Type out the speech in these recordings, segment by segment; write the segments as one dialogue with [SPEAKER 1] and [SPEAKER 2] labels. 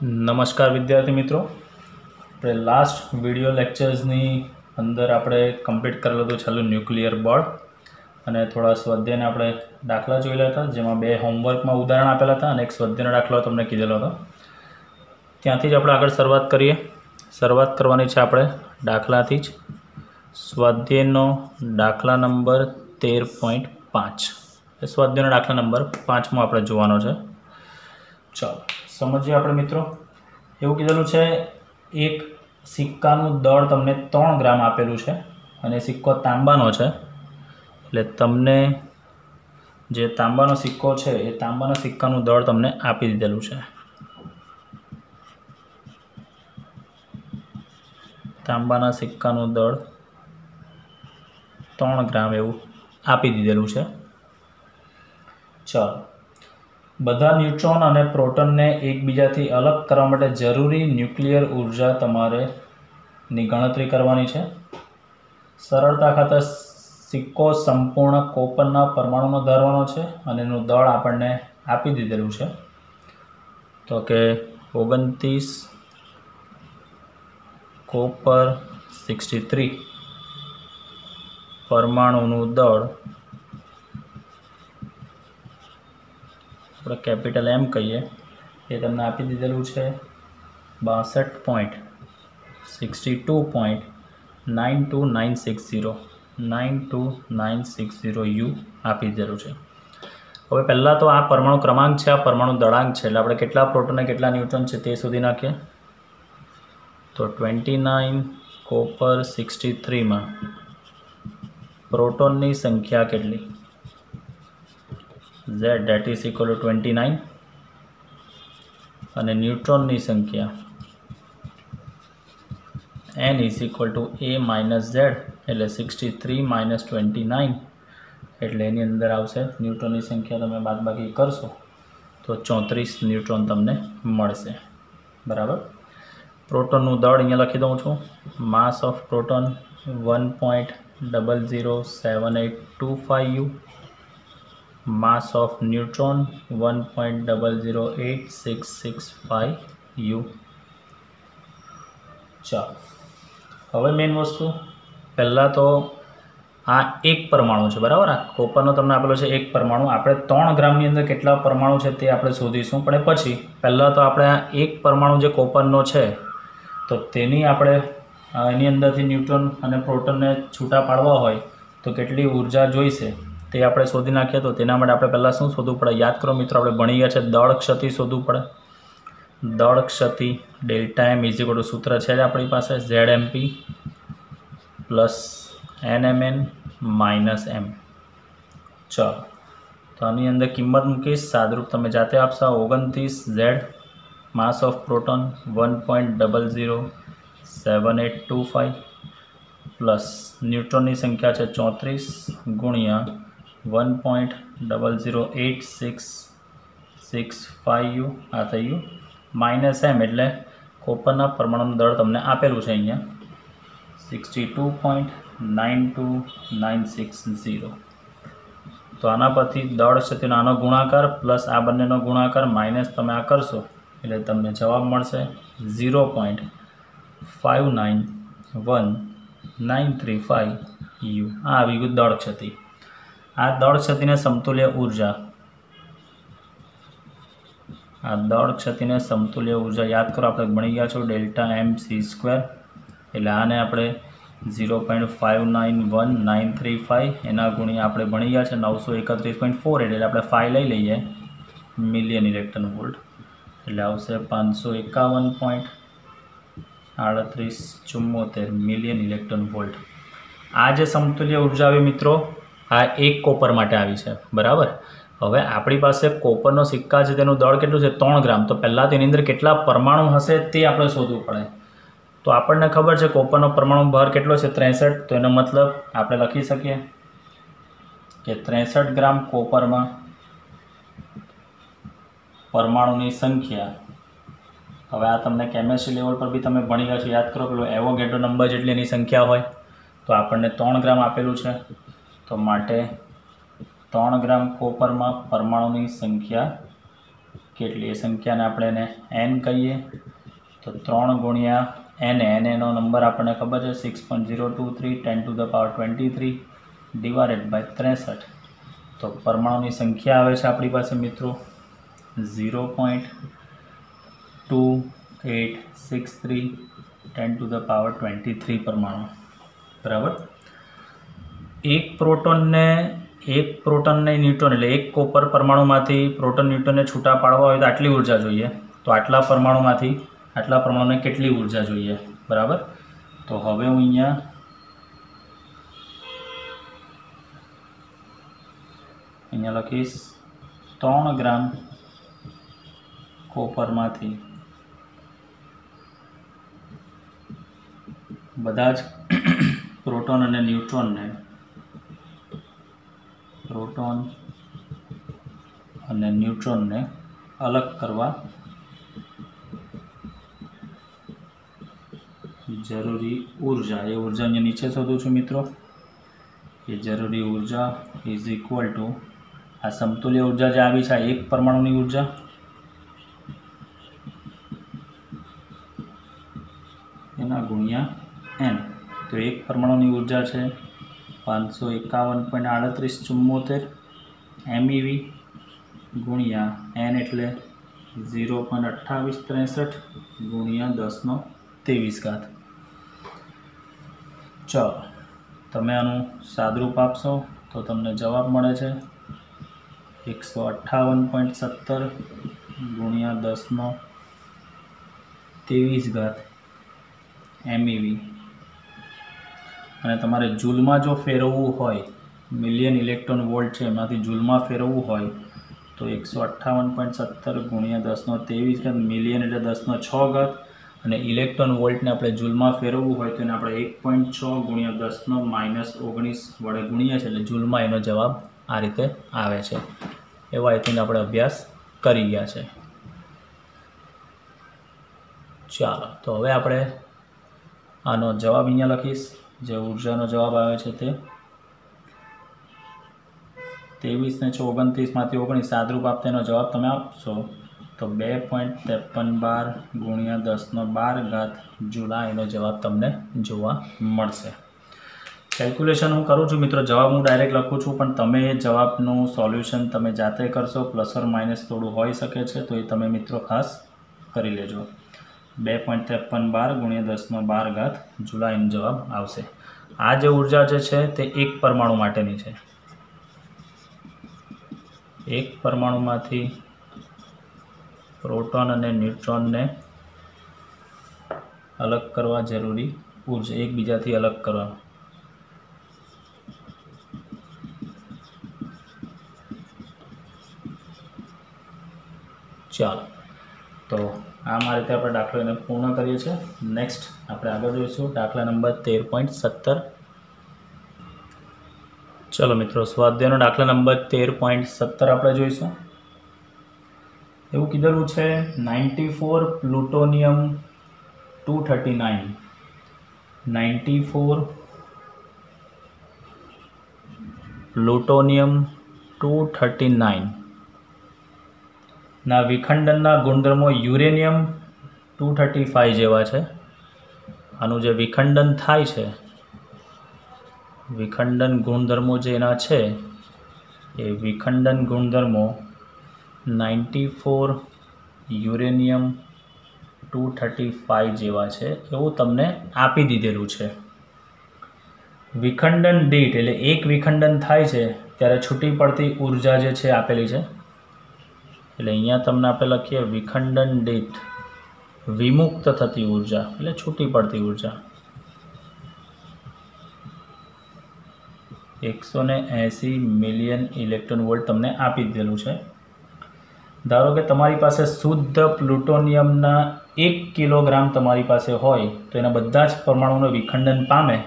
[SPEAKER 1] નમસ્કાર વિદ્યાર્થી મિત્રો, આપણે લાસ્ટ વિડિયો લેક્ચર્સની અંદર આપણે કમ્પ્લીટ કરેલું હતું છેલ્લું ન્યુક્લિયર બળ અને થોડા સ્વાધ્યાયના આપણે દાખલા જોયેલા હતા, જેમાં બે હોમવર્કમાં ઉદાહરણ આપેલા હતા અને એક સ્વાધ્યાયનો દાખલો તમને કીધેલો હતો. ત્યાંથી જ આપણે આગળ શરૂઆત કરીએ. શરૂઆત કરવાની છે આપણે દાખલાથી જ. સ્વાધ્યાયનો દાખલા નંબર 13.5 એ સ્વાધ્યાયનો દાખલા નંબર 5 આપણે જોવાનો છે. ચાલો સમજીએ આપણે મિત્રો. એવું કીધેલું છે, એક સિક્કાનું દળ તમને 3 ગ્રામ આપેલું છે અને સિક્કો તાંબાનો છે. એટલે તમને જે તાંબાનો સિક્કો છે એ તાંબાના સિક્કાનું દળ તમને આપી દીધેલું છે. તાંબાના સિક્કાનું દળ 3 ગ્રામ એવું આપી દીધેલું છે. ચાલો, બધા ન્યુટ્રોન અને પ્રોટોનને એકબીજાથી અલગ કરવા માટે જરૂરી ન્યુક્લિયર ઉર્જા તમારે ની ગણતરી કરવાની છે. સરળતા ખાતર સિક્કો સંપૂર્ણ કોપરના પરમાણુનો ધરાવવાનો છે અને એનું દળ આપણને આપી દીધેલું છે. તો કે 29 કોપર 63 પરમાણુનું દળ આપણે કેપિટલ M કહીએ એ તમને આપી દીધેલું છે 62.62.92960 U આપી દીધેલું છે. હવે પહેલાં તો આ પરમાણુ ક્રમાંક છે, આ પરમાણુ દળાંક છે, એટલે આપણે કેટલા પ્રોટોન અને કેટલા ન્યુટ્રોન છે તે શોધી નાખીએ. તો 29 કોપર 63માં પ્રોટોનની સંખ્યા કેટલી? Z, that is equal to 29, અને ન્યુટ્રોનની સંખ્યા N is equal to A minus Z, એટલે 63 minus 29, એટલે એની અંદર આવશે ન્યુટ્રોનની સંખ્યા તમે બાદબાકી કરશો તો 34 ન્યુટ્રોન તમને મળશે. બરાબર. પ્રોટોનનું દળ અહીંયા લખી દઉં છું. માસ of proton 1.007825 U, mass of neutron 1.008665 U. ચાલો, હવે મેઇન વસ્તુ, પહેલાં તો આ એક પરમાણુ છે, બરાબર. આ કોપરનો તમને આપેલો છે એક પરમાણુ. આપણે 3 ગ્રામની અંદર કેટલા પરમાણુ છે તે આપણે શોધીશું, પણ પછી પહેલાં તો આપણે આ એક પરમાણુ જે કોપરનો છે તો તેની આપણે એની અંદરથી ન્યુટ્રોન અને પ્રોટોનને છૂટા પાડવા હોય તો કેટલી ઉર્જા જોઈશે તે આપણે શોધી નાખીએ. તો તેના માટે આપણે પહેલાં શું શોધવું પડે? યાદ કરો મિત્રો, આપણે ભણી ગયા છે દળ ક્ષતિ શોધવું પડે. દળ ક્ષતિ delta M is equal two સૂત્ર છે જ આપણી પાસે, ZMP plus NMN minus M. ચાલો, તો આની અંદર કિંમત મૂકીશ, સાદરૂપ તમે જાતે આપશો. 29 Z, mass of proton 1.007825 plus ન્યુટ્રોનની સંખ્યા છે 34 ગુણ્યા 1.008665 U, આ થયું માઇનસ M, એટલે કોપરના પરમાણુનું દળ તમને આપેલું છે અહીંયા 62.92960. તો આના પરથી દળ છે તેનો આનો ગુણાકાર પ્લસ આ બંનેનો ગુણાકાર માઇનસ તમે આ કરશો એટલે તમને જવાબ મળશે 0.591935 U. આ આવી ગયું દળ ક્ષતિ. આ દળ ક્ષતિને સમતુલ્ય ઉર્જા, યાદ કરો, આપણે ભણી ગયા છો ડેલ્ટા MC², એટલે આને આપણે 0.591935 એના ગુણ્યા આપણે ભણી ગયા છે 931.4, એટલે આપણે 5 લઈ લઈએ મિલિયન ઇલેક્ટ્રોન વોલ્ટ, એટલે આવશે 551.3874 મિલિયન ઇલેક્ટ્રોન વોલ્ટ. આ જે સમતુલ્ય ઉર્જા આવી મિત્રો, આ એક કોપર માટે આવી છે, બરાબર. હવે આપણી પાસે કોપરનો સિક્કા છે તેનું દળ કેટલું છે? 3 ગ્રામ. તો પહેલાં તેની અંદર કેટલા પરમાણુ હશે તે આપણે શોધવું પડે. તો આપણને ખબર છે કોપરનો પરમાણુ ભાર કેટલો છે? 63. તો એનો મતલબ આપણે લખી શકીએ કે 63 ગ્રામ કોપરમાં પરમાણુની સંખ્યા, હવે આ તમને કેમેસ્ટ્રી લેવલ પર બી તમે ભણી ગયા છો, યાદ કરો, પેલો એવોગેડ્રો નંબર જેટલી એની સંખ્યા હોય. તો આપણને 3 ગ્રામ આપેલું છે, તો માટે 3 ગ્રામ કોપરમાં પરમાણુની સંખ્યા કેટલી એ સંખ્યાને આપણે એને n કહીએ તો 3 ગુણ્યા n એનો નંબર આપણને ખબર છે 6.023 10⁻23 ડિવાઇડેડ બાય 63. તો પરમાણુની સંખ્યા આવે છે આપણી પાસે મિત્રો 0.2863 10⁻23 પરમાણુ. બરાબર. એક પ્રોટોન ને ન્યુટ્રોન એટલે એક કોપર પરમાણુમાંથી પ્રોટોન ન્યુટ્રોનને છૂટા પાડવા હોય તો આટલી ઉર્જા જોઈએ. તો આટલા પરમાણુને કેટલી ઉર્જા જોઈએ. બરાબર. તો હવે હું અહીંયા લખીશ 3 ગ્રામ કોપરમાંથી બધા જ પ્રોટોન અને ન્યુટ્રોનને અલગ કરવા જરૂરી ઉર્જા, એ ઉર્જા અહીંયા નીચે શોધું છું મિત્રો. એ જરૂરી ઉર્જા ઇઝ ઇક્વલ ટુ આ સમતુલ્ય ઉર્જા જે આવી છે એક પરમાણુની ઉર્જા એના ગુણ્યા n. તો એક પરમાણુની ઉર્જા છે 551.3874 MeV ગુણ્યા n એટલે 0.2863 ગુણ્યા 10⁻23. ચાલો તમે આનું સાદરૂપ આપશો તો તમને જવાબ મળે છે 158.17 ગુણ્યા 10⁻23 MeV. અને તમારે જૂલમાં જો ફેરવવું હોય, મિલિયન ઇલેક્ટ્રોન વોલ્ટ છે એમાંથી જૂલમાં ફેરવવું હોય તો 158.17 ગુણ્યા 10⁻23 મિલિયન એટલે 10⁶ અને ઇલેક્ટ્રોન વોલ્ટને આપણે જૂલમાં ફેરવવું હોય તો એને આપણે 1.6 ગુણ્યા 10⁻−19 વડે ગુણીએ છીએ એટલે જૂલમાં એનો જવાબ આ રીતે આવે છે. એવો આઈ થિંક આપણે અભ્યાસ કરી ગયા છે. ચાલો તો હવે આપણે આનો જવાબ અહીંયા લખીશ. જે ઉર્જાનો જવાબ આવે છે તે 23 ને 29 માંથી 19 સાદરૂપ આપતા એનો જવાબ તમે આપશો તો 2.5312 ગુણ્યા 10⁻12 જુલા એનો જવાબ તમને જોવા મળશે. કેલ્ક્યુલેશન હું કરું છું મિત્રો, જવાબ હું ડાયરેક્ટ લખું છું પણ તમે એ જવાબનું સોલ્યુશન તમે જાતે કરશો. પ્લસ ઓર માઇનસ થોડું હોઈ શકે છે તો એ તમે મિત્રો ખાસ કરી લેજો. 2.5312 ગુણ્યા 10⁻12 જુલા એનો જવાબ આવશે. આ જે ઉર્જા જે છે તે એક પરમાણુ માટેની છે. એક પરમાણુમાંથી પ્રોટોન અને ન્યુટ્રોનને અલગ કરવા જરૂરી ઉર્જા, એકબીજાથી અલગ કરવા. ચાલો તો આમ આ રીતે આપણે દાખલો એને પૂર્ણ કરીએ છીએ. નેક્સ્ટ આપણે આગળ જોઈશું દાખલા નંબર 13.17. ચલો મિત્રો, સ્વાધ્યાયનો દાખલા નંબર 13.17 આપણે જોઈશું. એવું કીધેલું છે 94 પ્લુટોનિયમ 239 94 પ્લુટોનિયમ 239 ના વિખંડનના ગુણધર્મો યુરેનિયમ 235 જેવા છે. આનું જે વિખંડન થાય છે, વિખંડન ગુણધર્મો જે એના છે એ વિખંડન ગુણધર્મો 94 યુરેનિયમ 235 જેવા છે એવું તમને આપી દીધેલું છે. વિખંડન દીઠ એટલે એક વિખંડન થાય છે ત્યારે છૂટી પડતી ઉર્જા જે છે આપેલી છે. એટલે અહીંયા તમને આપણે લખીએ વિખંડન દીઠ વિમુક્ત થતી ઉર્જા એટલે છૂટી પડતી ઉર્જા 180 મિલિયન ઇલેક્ટ્રોન વોલ્ટ તમને આપી દીધેલું છે. ધારો કે તમારી પાસે શુદ્ધ પ્લુટોનિયમના 1 કિલોગ્રામ તમારી પાસે હોય તો એના બધા જ પરમાણુનું વિખંડન પામે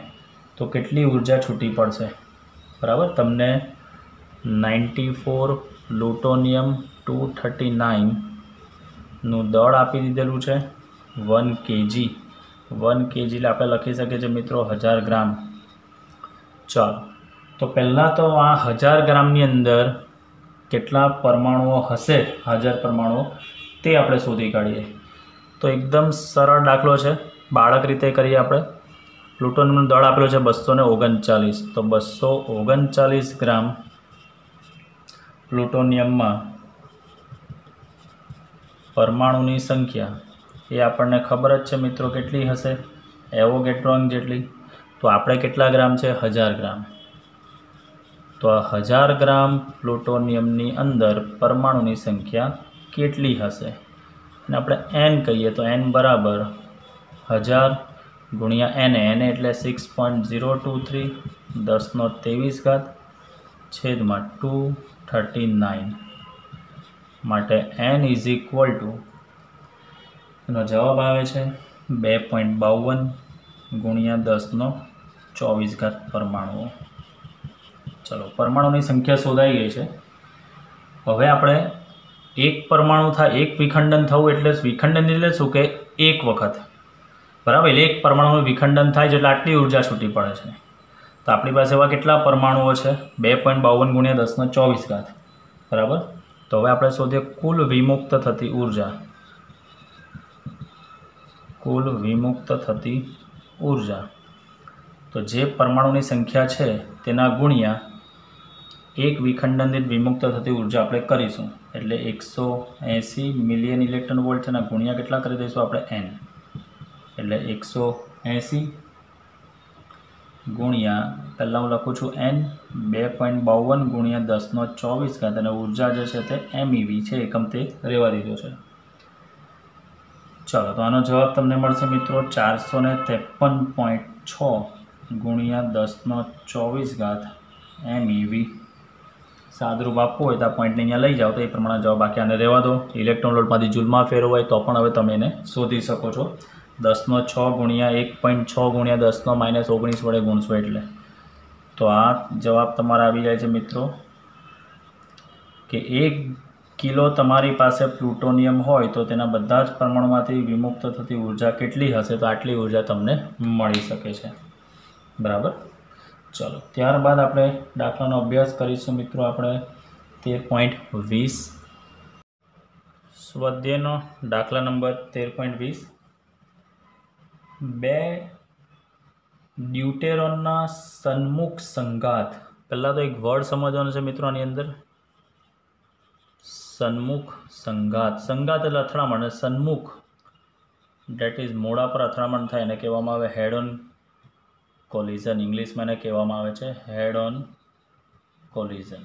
[SPEAKER 1] તો કેટલી ઉર્જા છૂટી પડશે. બરાબર. તમને 94 પ્લુટોનિયમ 239 નું દળ આપી દીધેલું છે 1 kg. 1 kg એટલે આપણે લખી શકીએ છીએ મિત્રો 1000 ગ્રામ. ચાલો તો પહેલાં તો આ 1000 ગ્રામની અંદર કેટલા પરમાણુઓ હશે, હાજર પરમાણુઓ, તે આપણે શોધી કાઢીએ. તો એકદમ સરળ દાખલો છે, બાળક રીતે કરીએ આપણે. પ્લુટોનિયમનું દળ આપેલું છે 239, તો 239 ગ્રામ પ્લુટોનિયમમાં પરમાણુની સંખ્યા એ આપણને ખબર જ છે મિત્રો કેટલી હશે, એવોગેડ્રો જેટલી. તો આપણે કેટલા ગ્રામ છે? 1000 ગ્રામ. તો આ 1000 ગ્રામ પ્લુટોનિયમની અંદર પરમાણુની સંખ્યા કેટલી હશે? અને આપણે n કહીએ તો n બરાબર 1000 ગુણ્યા n એટલે 6.023 10^23 છેદમાં 239 માટે n ઇઝ ઇક્વલ ટુ એનો જવાબ આવે છે 2.52 ગુણ્યા 10^24 પરમાણુઓ. ચલો, પરમાણુની સંખ્યા શોધાઈ ગઈ છે. હવે આપણે એક પરમાણુ થાય, એક વિખંડન થવું એટલે વિખંડન એટલે શું કે એક વખત, બરાબર. એટલે એક પરમાણુનું વિખંડન થાય છે એટલે આટલી ઉર્જા છૂટી પડે છે. તો આપણી પાસે એવા કેટલા પરમાણુઓ છે? 2.52 ગુણ્યા 10^24, બરાબર. તો હવે આપણે શોધીએ કુલ વિમુક્ત થતી ઉર્જા. કુલ વિમુક્ત થતી ઉર્જા તો જે પરમાણુની સંખ્યા છે તેના ગુણ્યા એક વિખંડન દીઠ વિમુક્ત થતી ઉર્જા આપણે કરીશું. એટલે 180 મિલિયન ઇલેક્ટ્રોન વોલ્ટ છે, અને ગુણ્યા કેટલા કરી દઈશું આપણે? n. એટલે 180 ગુણ્યા, પહેલાં હું લખું છું n, 2.52 ગુણ્યા 10^24, અને ઉર્જા જે છે તે MeV છે, એકમ તે રહેવા દીધો છે. ચાલો, તો આનો જવાબ તમને મળશે મિત્રો 453.6 ગુણ્યા 10^24 MeV. સાદરૂપ આપવું હોય તો આ પોઈન્ટને અહીંયા લઈ જાઓ તો એ પ્રમાણે જવાબ. બાકી આને રહેવા દો. ઇલેક્ટ્રોન વોલ્ટમાંથી જૂલમાં ફેરવાય તો પણ હવે તમે એને શોધી શકો છો. 10^6 ગુણ્યા 1.6 ગુણ્યા 10^-19 વડે ગુણશો એટલે. તો આ જવાબ તમારા આવી જાય છે મિત્રો કે 1 કિલો તમારી પાસે પ્લુટોનિયમ હોય તો તેના બધા જ પરમાણુમાંથી વિમુક્ત થતી ઉર્જા કેટલી હશે? તો આટલી ઉર્જા તમને મળી શકે છે, બરાબર. ચલો, ત્યારબાદ આપણે દાખલાનો અભ્યાસ કરીશું મિત્રો. આપણે 13.20 સ્વાધ્યાયનો દાખલા નંબર 13.20. બે ડ્યુટેરોનના સન્મુખ સંઘાત. પહેલાં તો એક વર્ડ સમજવાનો છે મિત્રો આની અંદર. સન્મુખ સંઘાત. સંઘાત એટલે અથડામણ, અને સન્મુખ ડેટ ઇઝ મોડા પર અથડામણ થાય એને કહેવામાં આવે હેડ ઓન કોલિઝન. ઇંગ્લિશમાં એને કહેવામાં આવે છે હેડ ઓન કોલિઝન.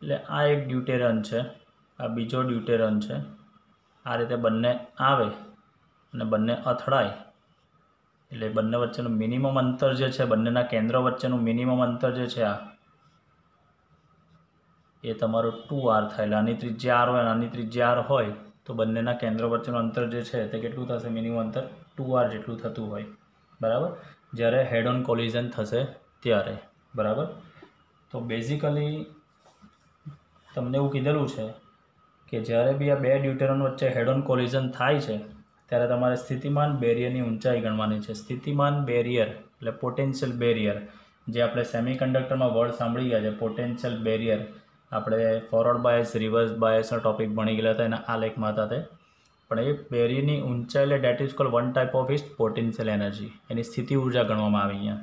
[SPEAKER 1] એટલે આ એક ડ્યુટેરન છે, આ બીજો ડ્યુટેરન છે. આ રીતે બંને આવે અને બંને અથડાય એટલે બંને વચ્ચેનું મિનિમમ અંતર જે છે, બંનેના કેન્દ્ર વચ્ચેનું મિનિમમ અંતર જે છે આ એ તમારું 2r થાય. એટલે આની ત્રિજ્યા r હોય, આની ત્રિજ્યા r હોય તો બંનેના કેન્દ્ર વચ્ચેનું અંતર જે છે તે કેટલું થશે? મિનિમમ અંતર 2r જેટલું થતું હોય, બરાબર. જ્યારે હેડ ઓન કોલિઝન થશે ત્યારે, બરાબર. તો બેઝિકલી તમને એવું કીધેલું છે કે જ્યારે બી આ બે ડ્યુટેરોન વચ્ચે હેડ ઓન કોલિઝન થાય છે ત્યારે તમારે સ્થિતિમાન બેરિયરની ઊંચાઈ ગણવાની છે. સ્થિતિમાન બેરિયર એટલે પોટેન્શિયલ બેરિયર, જે આપણે સેમિકન્ડક્ટરમાં વર્ડ સાંભળી ગયા છે પોટેન્શિયલ બેરિયર. આપણે ફોરવર્ડ બાયસ, રિવર્સ બાયસના ટોપિક ભણી ગયેલા હતા, એના આલેખમાં હતા તે. પણ એ બેરિયરની ઊંચાઈ એટલે that is called one type of is potential energy. એની સ્થિતિ ઉર્જા ગણવામાં આવે અહીંયા,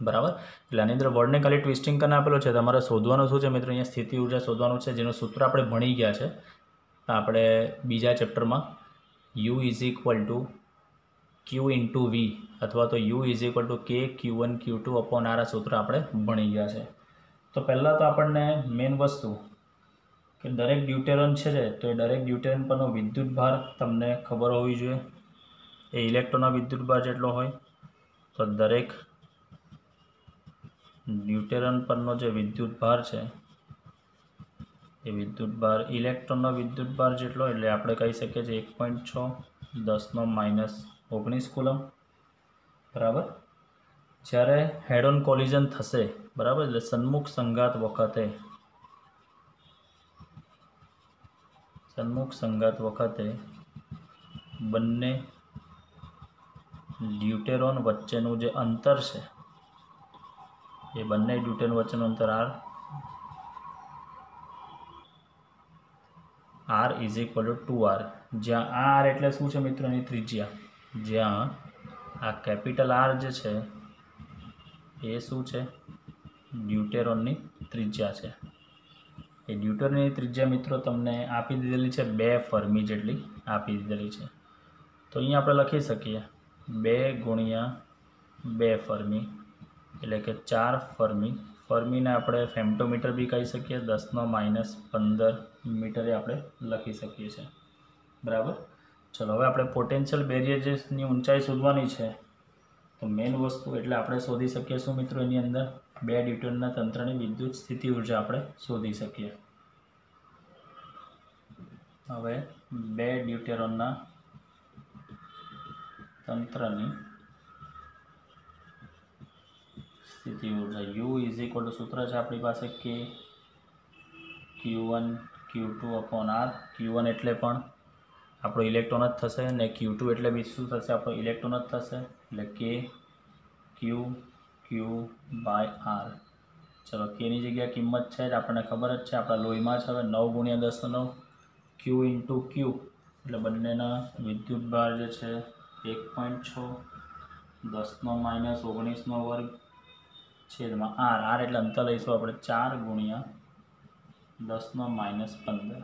[SPEAKER 1] બરાબર. એટલે આની અંદર વર્ડને ખાલી ટ્વિસ્ટિંગ કરીને આપેલો છે. તમારે શોધવાનું શું છે મિત્રો? અહીંયા સ્થિતિ ઉર્જા શોધવાનું છે, જેનું સૂત્ર આપણે ભણી ગયા છે આપણે બીજા ચેપ્ટરમાં. U is equal two Q into V, અથવા તો U is equal two K Q1 Q2 upon R. આ સૂત્ર આપણે ભણી ગયા છે. તો પહેલાં તો આપણને મેઇન વસ્તુ કે દરેક ડ્યુટેરન છે તો એ દરેક ડ્યુટેરન પરનો વિદ્યુતભાર તમને ખબર હોવી જોઈએ. એ ઇલેક્ટ્રોનનો વિદ્યુતભાર જેટલો હોય, તો દરેક ડ્યુટેરન પરનો જે વિદ્યુતભાર છે એ વિદ્યુતભાર ઇલેક્ટ્રોનનો વિદ્યુતભાર જેટલો, એટલે આપણે કહી શકીએ છીએ 1.6 10^-19 કુલમ, બરાબર. જ્યારે હેડ ઓન કોલિઝન થશે, બરાબર, એટલે સન્મુખ સંઘાત વખતે બંને ડ્યુટેરોન વચ્ચેનું જે અંતર છે એ બંને ડ્યુટેરોન વચ્ચેનું અંતર r r is equal to 2r, જ્યાં આ આર એટલે શું છે મિત્રો? એની ત્રિજ્યા. જ્યાં આ કેપિટલ આર જે છે એ શું છે? ડ્યુટેરોનની ત્રિજ્યા છે. એ ડ્યુટેરોનની ત્રિજ્યા મિત્રો તમને આપી દીધેલી છે 2 ફર્મી જેટલી આપી દીધેલી છે. તો અહીંયા આપણે લખી શકીએ 2 ગુણ્યા 2 ફર્મી એટલે કે 4 ફર્મી. ફર્મીને આપણે ફેમ્ટોમીટર બી કહી શકીએ, 10⁻15 મીટરે આપણે લખી શકીએ છીએ. બરાબર. ચલો હવે આપણે પોટેન્શિયલ બેરિયરની ઊંચાઈ શોધવાની છે. તો મેઇન વસ્તુ એટલે આપણે શોધી શકીએ શું મિત્રો? એની અંદર 2 ડ્યુટેરોનના તંત્રની વિદ્યુત સ્થિતિ ઉર્જા આપણે શોધી શકીએ. હવે 2 ડ્યુટેરોનના તંત્રની સ્થિતિ ઉર્જા U ઇઝ ઇક્વલ ટુ સૂત્ર છે આપણી પાસે કે Q1 Q2/R. Q1 એટલે પણ આપણો ઇલેક્ટ્રોન જ થશે ને Q2 એટલે બી શું થશે? આપણો ઇલેક્ટ્રોન જ થશે. એટલે કે Q/R. ચલો કેની જગ્યાએ કિંમત છે જ આપણને ખબર જ છે, આપણા લોહીમાં છે. હવે 9 × 10⁹ Q × Q એટલે બંનેના વિદ્યુત ભાર જે છે 1.6 10⁻19² છેદમાં R. R એટલે અંતર લઈશું આપણે 4 × 10⁻15.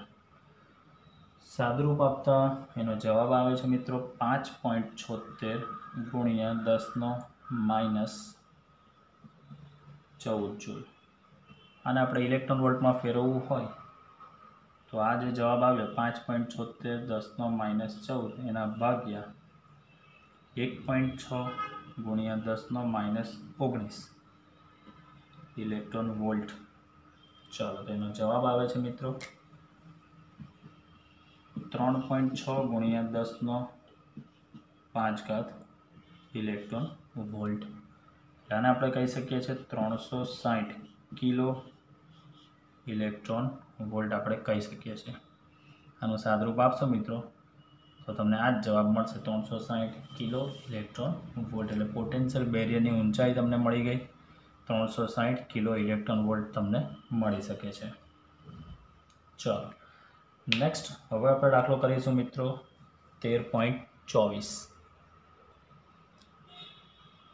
[SPEAKER 1] સાદુરૂપ આપતા એનો જવાબ આવે છે મિત્રો 5.76 × 10⁻14 જૂલ. આને આપણે ઇલેક્ટ્રોન વોલ્ટમાં ફેરવવું હોય તો આ જે જવાબ આવ્યો 5.76 10⁻14 એના ભાગ્યા 1.6 × 10⁻19 ઇલેક્ટ્રોન વોલ્ટ. ચાલો તેનો જવાબ આવે છે મિત્રો 3.6 × 10⁵ ઇલેક્ટ્રોન વોલ્ટ. આને આપણે કહી શકીએ છીએ 360 કિલો ઇલેક્ટ્રોન વોલ્ટ આપણે કહી શકીએ છીએ. આનું સાદુરૂપ આપશો મિત્રો તો તમને આ જ જવાબ મળશે 360 કિલો ઇલેક્ટ્રોન વોલ્ટ. એટલે પોટેન્શિયલ બેરિયરની ઊંચાઈ તમને મળી ગઈ 360 કિલો ઇલેક્ટ્રોન વોલ્ટ તમને મળી શકે છે. ચાલો નેક્સ્ટ હવે આપણે દાખલો કરીશું મિત્રો 13.24.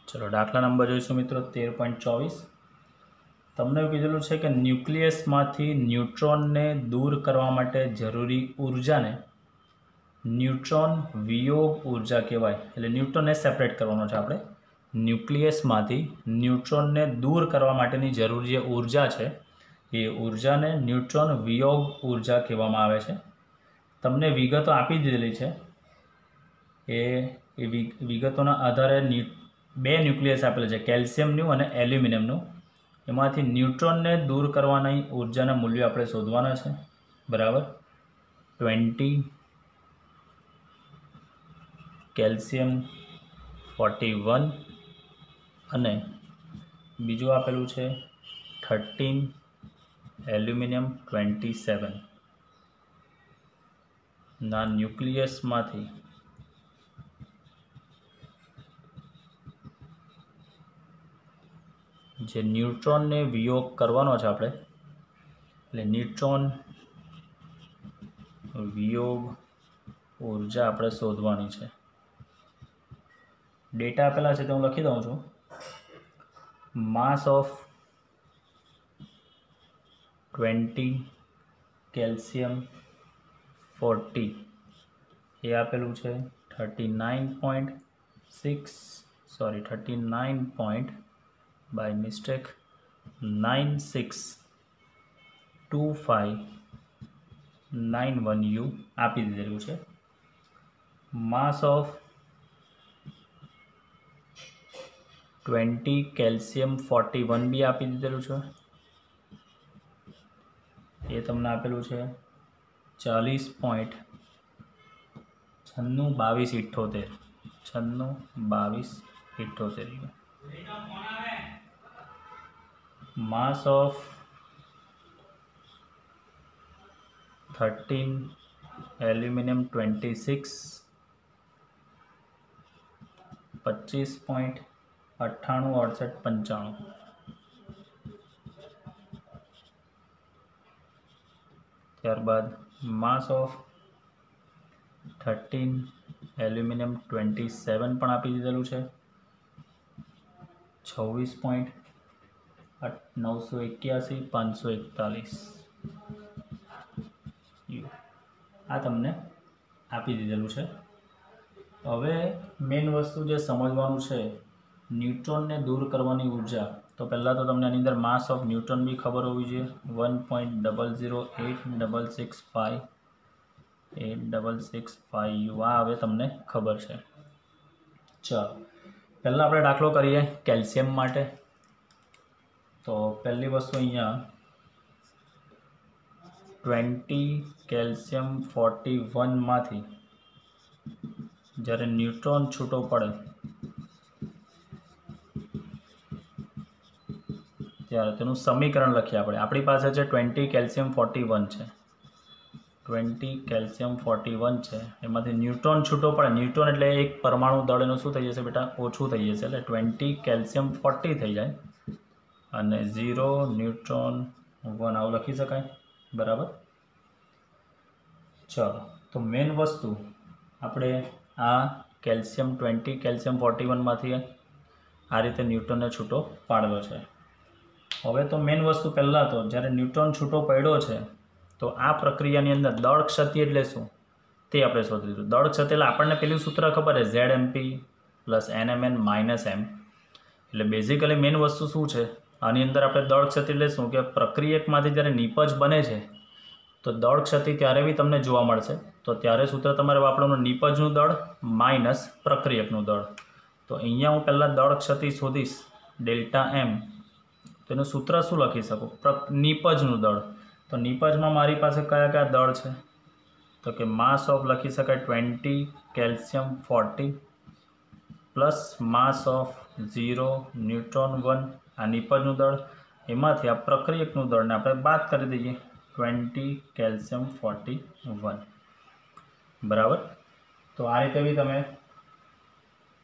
[SPEAKER 1] ચલો દાખલા નંબર જોઈશું મિત્રો 13.24. તમને એવું કીધેલું છે કે ન્યુક્લિયસમાંથી ન્યુટ્રોનને દૂર કરવા માટે જરૂરી ઉર્જાને ન્યુટ્રોન વિયોગ ઉર્જા કહેવાય. એટલે ન્યુટ્રોનને સેપરેટ કરવાનો છે આપણે. ન્યુક્લિયસમાંથી ન્યુટ્રોનને દૂર કરવા માટેની જરૂરી જે ઉર્જા છે એ ઉર્જાને ન્યુટ્રોન વિયોગ ઉર્જા કહેવામાં આવે છે. તમને વિગતો આપી દીધેલી છે. એ વિગતોના આધારે 2 ન્યુક્લિયસ આપેલા છે, કેલ્શિયમનું અને એલ્યુમિનિયમનું. એમાંથી ન્યુટ્રોનને દૂર કરવાની ઉર્જાના મૂલ્યો આપણે શોધવાના છે. બરાબર. 20 કેલ્શિયમ 41 અને બીજું આપેલું છે 13 એલ્યુમિનિયમ 27 ના ન્યુક્લિયસમાંથી જે ન્યુટ્રોનને વિયોગ કરવાનો છે આપણે. એટલે ન્યુટ્રોન વિયોગ ઉર્જા આપણે શોધવાની છે. ડેટા આપેલા છે તો હું લખી દઉં છું. માસ ઓફ 20 કેલ્શિયમ 40 એ આપેલું છે 39.2591 U આપી દીધેલું છે. માસ ઓફ 20 કેલ્શિયમ 41 બી આપી દીધેલું છે. એ તમને આપેલું છે 40.962278 962278. માસ ઓફ 13 એલ્યુમિનિયમ 26 25.986895. ત્યારબાદ માસ ઓફ 13 એલ્યુમિનિયમ 27 પણ આપી દીધેલું છે. 26.981 541 આ તમને આપી દીધેલું છે. હવે મેઇન વસ્તુ જે સમજવાનું છે, ન્યુટ્રોનને દૂર કરવાની ઉર્જા. તો પહેલાં તો તમને આની અંદર માસ ઓફ ન્યુટ્રોન બી ખબર હોવી જોઈએ. 1.00865 આ હવે તમને ખબર છે. ચાલો પહેલાં આપણે દાખલો કરીએ કેલ્શિયમ માટે. તો પહેલી વસ્તુ અહીંયા 20 કેલ્શિયમ 41માંથી જ્યારે ન્યુટ્રોન છૂટો પડે ત્યારે તેનું સમીકરણ લખીએ આપણે. આપણી પાસે છે 20 કેલ્શિયમ 41 છે. 20 કેલ્શિયમ 41 છે, એમાંથી ન્યુટ્રોન છૂટો પડે. ન્યુટ્રોન એટલે એક પરમાણુ દળ એનું શું થઈ જશે બેટા? ઓછું થઈ જશે. એટલે 20 કેલ્શિયમ 40 થઈ જાય અને 0 ન્યુટ્રોન 1 આવું લખી શકાય. બરાબર. ચાલો તો મેઇન વસ્તુ આપણે આ કેલ્શિયમ 20 કેલ્શિયમ 41માંથી આ રીતે ન્યુટ્રોનને છૂટો પાડવો છે. હવે તો મેઇન વસ્તુ પહેલાં તો જ્યારે ન્યુટ્રોન છૂટો પડ્યો છે તો આ પ્રક્રિયાની અંદર દળ ક્ષતિ એટલે શું તે આપણે શોધીશું. દળ ક્ષતિ એટલે આપણને પેલું સૂત્ર ખબર છે, ZMP + NMN - M. એટલે બેઝિકલી મેઇન વસ્તુ શું છે આની અંદર આપણે દળ ક્ષતિ એટલે શું કે પ્રક્રિયકમાંથી જ્યારે નિપજ બને છે તો દળ ક્ષતિ ત્યારે બી તમને જોવા મળશે. તો ત્યારે સૂત્ર તમારે વાપરવાનું નિપજનું દળ માઇનસ પ્રક્રિયકનું દળ. તો અહીંયા હું પહેલાં દળ ક્ષતિ શોધીશ ΔM. તો એનું સૂત્ર શું લખી શકું? નિપજનું દળ. તો નિપજમાં મારી પાસે કયા કયા દળ છે? તો કે માસ ઓફ લખી શકાય 20 calcium 40 plus mass of 0 neutron 1 આ નિપજનું દળ. એમાંથી આ પ્રક્રિયકનું દળને આપણે બાદ કરી દઈએ 20 કેલ્શિયમ 41. બરાબર. તો આ રીતે બી તમે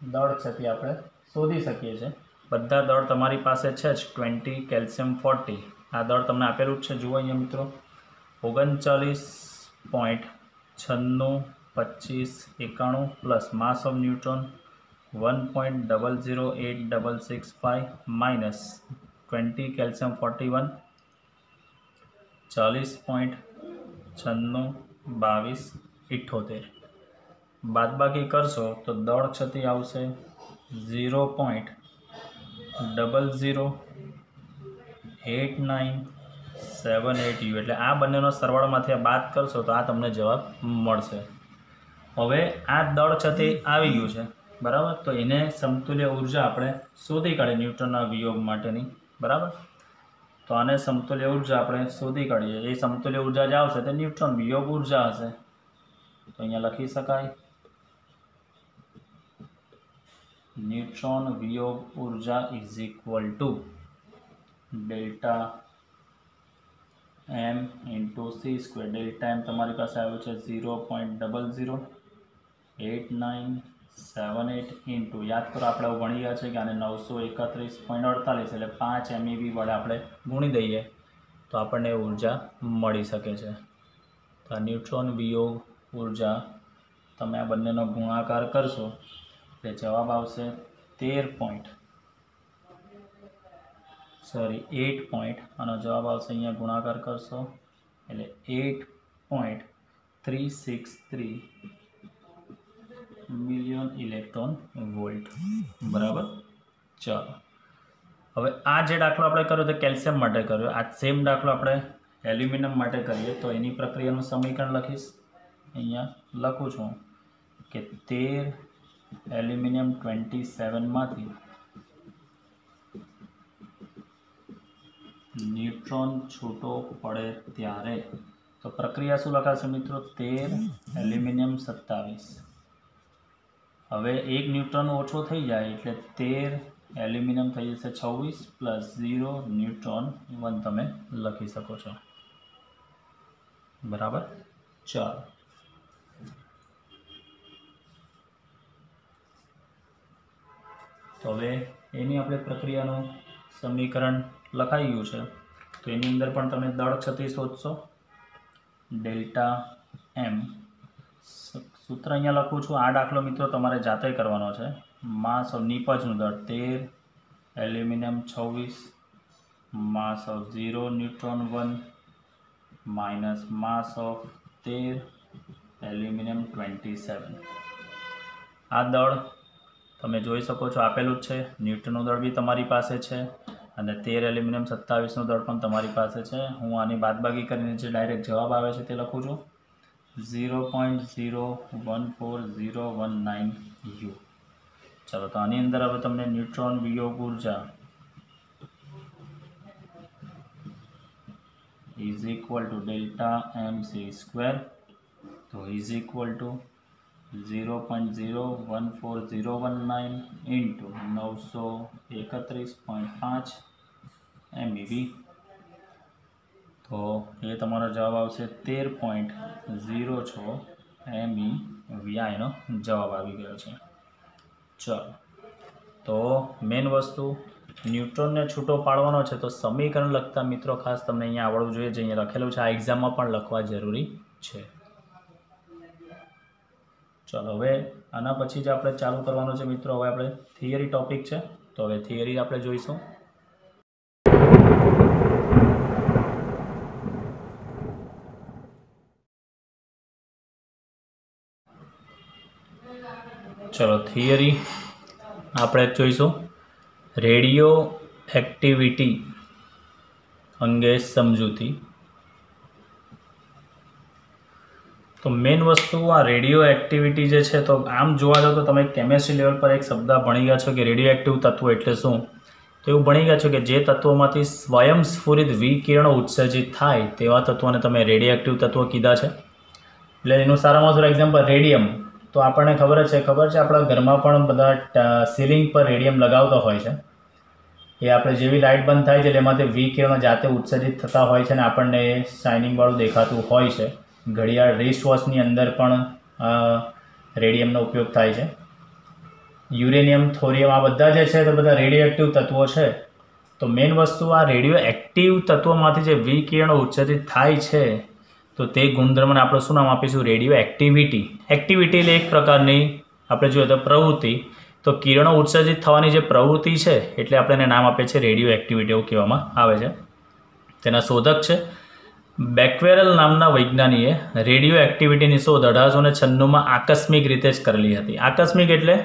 [SPEAKER 1] દળ ક્ષતિ આપણે શોધી શકીએ છીએ. બધા દળ તમારી પાસે છે જ. 20 કેલ્શિયમ 40 આ દળ તમને આપેલું જ છે. જુઓ અહીંયા મિત્રો 39.962591 plus mass of neutron 1.008665 minus 20 calcium 41 40.962278. બાદબાકી કરશો તો દળ ક્ષતિ આવશે 0.08978 U. એટલે આ બંનેનો સરવાળામાંથી બાદ કરશો તો આ તમને જવાબ મળશે. હવે આ દળ ક્ષતિ આવી ગયું છે. બરાબર. તો એને સમતુલ્ય ઉર્જા આપણે શોધી કાઢીએ ન્યુટ્રોનના વિયોગ માટેની. બરાબર. તો આને સમતુલ્ય ઉર્જા આપણે શોધી કાઢીએ. એ સમતુલ્ય ઉર્જા જે આવશે તે ન્યુટ્રોન વિયોગ ઉર્જા હશે. તો અહીંયા લખી શકાય ન્યુટ્રોન વિયોગ ઉર્જા is equal to delta m × c². Delta m તમારી પાસે આવ્યું છે 0.00898 ઇન્ટુ યાદ કરો આપણે ભણી ગયા છે કે આને 931.48 એટલે 5 MeV વડે આપણે ગુણી દઈએ તો આપણને ઉર્જા મળી શકે છે. તો આ ન્યુટ્રોન વિયોગ ઉર્જા તમે આ બંનેનો ગુણાકાર કરશો એટલે જવાબ આવશે 8 આનો જવાબ આવશે અહીંયા ગુણાકાર કરશો એટલે 8.363 મિલિયન ઇલેક્ટ્રોન વોલ્ટ. બરાબર. ચાલો હવે આ જે દાખલો આપણે કર્યો તે કેલ્શિયમ માટે કર્યો. આ સેમ દાખલો આપણે એલ્યુમિનિયમ માટે કરીએ તો એની પ્રક્રિયાનું સમીકરણ લખીશ. અહીંયા લખું છું કે 13 એલ્યુમિનિયમ 27માંથી ન્યુટ્રોન છૂટો પડે ત્યારે તો પ્રક્રિયા શું લખાશે મિત્રો? 13 એલ્યુમિનિયમ 27. હવે એક ન્યુટ્રોન ઓછો થઈ જાય એટલે 13 એલ્યુમિનિયમ થઈ જશે 26 પ્લસ 0 ન્યુટ્રોન 1 તમે લખી શકો છો. બરાબર. ચાલો તો હવે એની આપણે પ્રક્રિયાનું સમીકરણ લખાઈ ગયું છે. તો એની અંદર પણ તમે દળ ક્ષતિ શોધશો ડેલ્ટા એમ, સૂત્ર અહીંયા લખું છું। આ દાખલો મિત્રો તમારે જાતે કરવાનો છે। માસ ઓફ નિપજનું દળ 13, aluminium 26, mass of 0 neutron 1 minus mass of 13, aluminium 27। આ દળ તમે જોઈ શકો છો આપેલું જ છે। ન્યૂટનનું દળ બી તમારી પાસે છે અને 13 એલ્યુમિનિયમ 27નું દળ પણ તમારી પાસે છે। હું આની બાદબાકી કરીને જે ડાયરેક્ટ જવાબ આવે છે તે લખું છું 0.014019 U। ચાલો તો આની અંદર હવે તમને ન્યુટ્રોન વિયોગ ઉર્જા is equal to delta mc², તો is equal two 0.01419 into 931.5 MeV, તો એ તમારો જવાબ આવશે 13.06 MeV। એનો જવાબ આવી ગયો છે। ચાલો તો મેન વસ્તુ ન્યુટ્રોનને છૂટો પાડવાનો છે, તો સમીકરણ લખતા મિત્રો ખાસ તમને અહીંયા આવડવું જોઈએ, જે અહીંયા લખેલું છે। આ એક્ઝામમાં પણ લખવા જરૂરી છે। ચાલો હવે આના પછી જ આપણે ચાલુ કરવાનું છે મિત્રો। હવે આપણે થિયરી ટોપિક છે, તો હવે થિયરી આપણે જોઈશું। ચલો થિયરી આપણે જોઈશું। રેડિયો એક્ટિવિટી અંગે સમજૂતી। તો મેન વસ્તુ આ રેડિયો એક્ટિવિટી જે છે, તો આમ જોવા જાવ તો તમે કેમેસ્ટ્રી લેવલ પર એક શબ્દ ભણી ગયા છો કે રેડિયો એક્ટિવ તત્વો એટલે શું, તો એવું ભણી ગયા છો કે જે તત્વોમાંથી સ્વયંસ્ફુરિત વિકિરણો ઉત્સર્જિત થાય તેવા તત્વોને તમે રેડિયો એક્ટિવ તત્વો કીધા છે। એટલે એનું સારામાં સારું એક્ઝામ્પલ રેડિયમ, તો આપણને ખબર છે આપણા ઘરમાં પણ બધા સીલિંગ પર રેડિયમ લગાવતા હોય છે। એ આપણે જેવી લાઇટ બંધ થાય છે એટલે એમાંથી વિકિરણો જાતે ઉત્સર્જિત થતા હોય છે અને આપણને શાઇનિંગવાળું દેખાતું હોય છે। ઘડિયાળ રિસ્ટ વોચની અંદર પણ રેડિયમનો ઉપયોગ થાય છે। યુરેનિયમ, થોરિયમ, આ બધા જે છે તો બધા રેડિયો એક્ટિવ તત્વો છે। તો મેઇન વસ્તુ આ રેડિયો એક્ટિવ તત્વોમાંથી જે વિકિરણો ઉત્સર્જિત થાય છે, તો તે ગુણધર્મને આપણે શું નામ આપીશું? Radio activity. એક્ટિવિટી એટલે એક પ્રકારની આપણે જોઈએ તો પ્રવૃત્તિ, તો કિરણો ઉત્સર્જિત થવાની જે પ્રવૃત્તિ છે એટલે આપણે એને નામ આપીએ છીએ રેડિયો એક્ટિવિટી એવું કહેવામાં આવે છે। તેના શોધક છે બેક્વેરેલ નામના વૈજ્ઞાનિકે રેડિયો એક્ટિવિટીની શોધ 1896માં આકસ્મિક રીતે જ કરેલી હતી। આકસ્મિક એટલે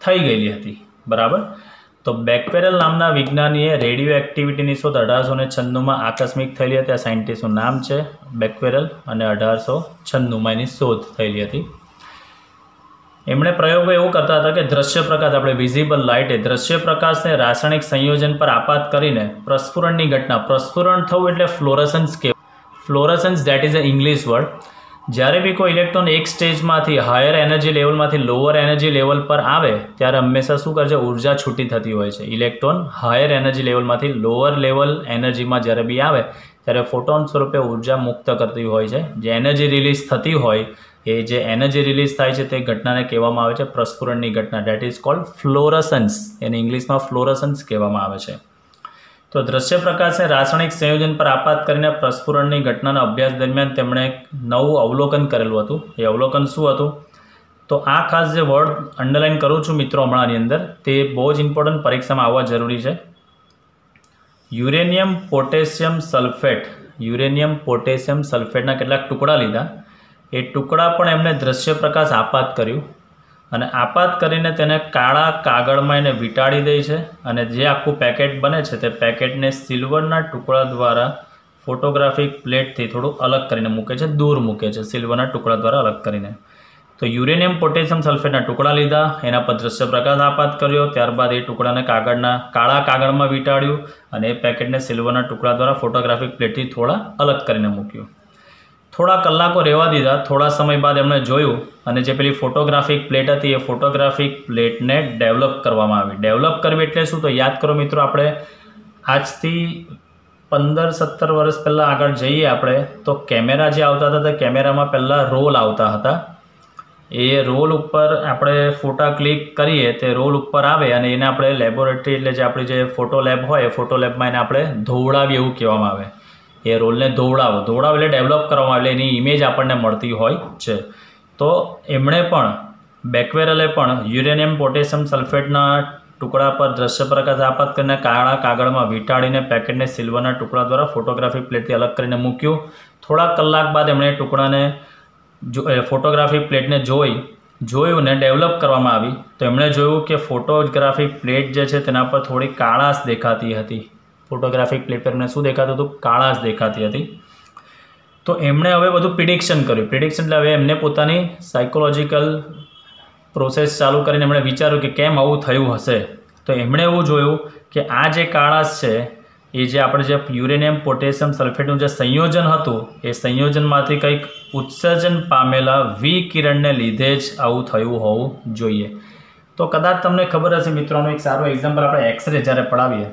[SPEAKER 1] થઈ ગયેલી હતી, બરાબર। તો બેક્વેરેલ નામના વિજ્ઞાનીએ રેડિયો એક્ટિવિટીની શોધ 1896માં આકસ્મિક થયેલી હતી। આ સાયન્ટિસ્ટનું નામ છે બેક્વેરેલ અને 1896માં એની શોધ થયેલી હતી। એમણે પ્રયોગો એવું કરતા હતા કે દ્રશ્ય પ્રકાશ, આપણે વિઝિબલ લાઇટ, એ દ્રશ્ય પ્રકાશને રાસાયણિક સંયોજન પર આપાત કરીને પ્રસ્ફુરણની ઘટના, પ્રસ્ફુરણ થવું એટલે ફ્લોરસન્સ કહેવાય। Fluorescence that is a English word. જ્યારે બી કોઈ ઇલેક્ટ્રોન એક સ્ટેજમાંથી હાયર એનર્જી લેવલમાંથી લોઅર એનર્જી લેવલ પર આવે ત્યારે હંમેશા શું કરે છે? ઉર્જા છૂટી થતી હોય છે। ઇલેક્ટ્રોન હાયર એનર્જી લેવલમાંથી લોઅર લેવલ એનર્જીમાં જ્યારે બી આવે ત્યારે ફોટોન સ્વરૂપે ઉર્જા મુક્ત કરતી હોય છે। જે એનર્જી રિલીઝ થતી હોય, એ જે એનર્જી રિલીઝ થાય છે તે ઘટનાને કહેવામાં આવે છે પ્રસ્ફુરણની ઘટના, ડેટ ઇઝ કોલ્ડ ફ્લોરસન્સ। એને ઇંગ્લિશમાં ફ્લોરસન્સ કહેવામાં આવે છે। તો દ્રશ્ય પ્રકાશને રાસાયણિક સંયોજન પર આપાત કરીને પ્રસ્ફુરણની ઘટનાના અભ્યાસ દરમિયાન તેમણે એક નવું અવલોકન કરેલું હતું। એ અવલોકન શું હતું? તો આ ખાસ જે વર્ડ અંડરલાઇન કરું છું મિત્રો હમણાંની અંદર, તે બહુ જ ઇમ્પોર્ટન્ટ પરીક્ષામાં આવવા જરૂરી છે। Uranium potassium sulphate, uranium potassium સલ્ફેટના કેટલાક ટુકડા લીધા। એ ટુકડા પણ એમણે દ્રશ્ય પ્રકાશ આપાત કર્યું અને આપાત કરીને તેને કાળા કાગળમાં એને વીંટાળી દે છે અને જે આખું પેકેટ બને છે તે પેકેટને સિલ્વરના ટુકડા દ્વારા ફોટોગ્રાફિક પ્લેટથી થોડું અલગ કરીને મૂકે છે, દૂર મૂકે છે સિલ્વરના ટુકડા દ્વારા અલગ કરીને। તો યુરેનિયમ પોટેશિયમ સલ્ફેટના ટુકડા લીધા, એના પર દ્રશ્ય પ્રકાશ આપાત કર્યો, ત્યારબાદ એ ટુકડાને કાળા કાગળમાં વીંટાળ્યું અને એ પેકેટને સિલ્વરના ટુકડા દ્વારા ફોટોગ્રાફિક પ્લેટથી થોડા અલગ કરીને મૂક્યું। થોડા કલાકો રહેવા દીધા। થોડા સમય બાદ એમણે જોયું અને જે પેલી ફોટોગ્રાફિક પ્લેટ હતી એ ફોટોગ્રાફિક પ્લેટને ડેવલપ કરવામાં આવી। ડેવલપ કરવી એટલે શું? તો યાદ કરો મિત્રો, આપણે આજથી 15-17 વર્ષ પહેલાં આગળ જઈએ આપણે તો કેમેરા જે આવતા હતા તે કેમેરામાં પહેલાં રોલ આવતા હતા। એ રોલ ઉપર આપણે ફોટા ક્લિક કરીએ, તે રોલ ઉપર આવે અને એને આપણે લેબોરેટરી એટલે જે આપણી જે ફોટો લેબ હોય એ ફોટો લેબમાં એને આપણે ધોવડાવીએ એવું કહેવામાં આવે। એ રોલને ધોવડાવો એટલે ડેવલપ કરવામાં એટલે એની ઇમેજ આપણને મળતી હોય છે. તો એમણે પણ બેક્વેરલે પણ યુરેનિયમ પોટેશિયમ સલ્ફેટના ટુકડા પર દ્રશ્ય પ્રકાશ આપાત કરીને કાળા કાગળમાં વીંટાળીને પેકેટને સિલ્વરના ટુકડા દ્વારા ફોટોગ્રાફિક પ્લેટથી અલગ કરીને મૂક્યું. થોડા કલાક બાદ એમણે ટુકડાને ફોટોગ્રાફિક પ્લેટને જોયું ને ડેવલપ કરવામાં આવી. તો એમણે જોયું કે ફોટોગ્રાફિક પ્લેટ જે છે તેના પર થોડી કાળાશ દેખાતી હતી. ફોટોગ્રાફિક પ્લેટ પર એમને શું દેખાતું હતું? કાળાશ દેખાતી હતી. તો એમણે હવે બધું પ્રિડિક્શન કર્યું. પ્રિડિક્શન એટલે હવે એમને પોતાની સાયકોલોજીકલ પ્રોસેસ ચાલુ કરીને એમણે વિચાર્યું કે કેમ આવું થયું હશે. તો એમણે એવું જોયું કે આ જે કાળાશ છે એ જે આપણે જે યુરેનિયમ પોટેશિયમ સલ્ફેટનું જે સંયોજન હતું એ સંયોજનમાંથી કંઈક ઉત્સર્જન પામેલા વિકિરણને લીધે જ આવું થયું હોવું જોઈએ. તો કદાચ તમને ખબર હશે મિત્રોનું એક સારું એક્ઝામ્પલ આપણે એક્સરે જ્યારે પડાવીએ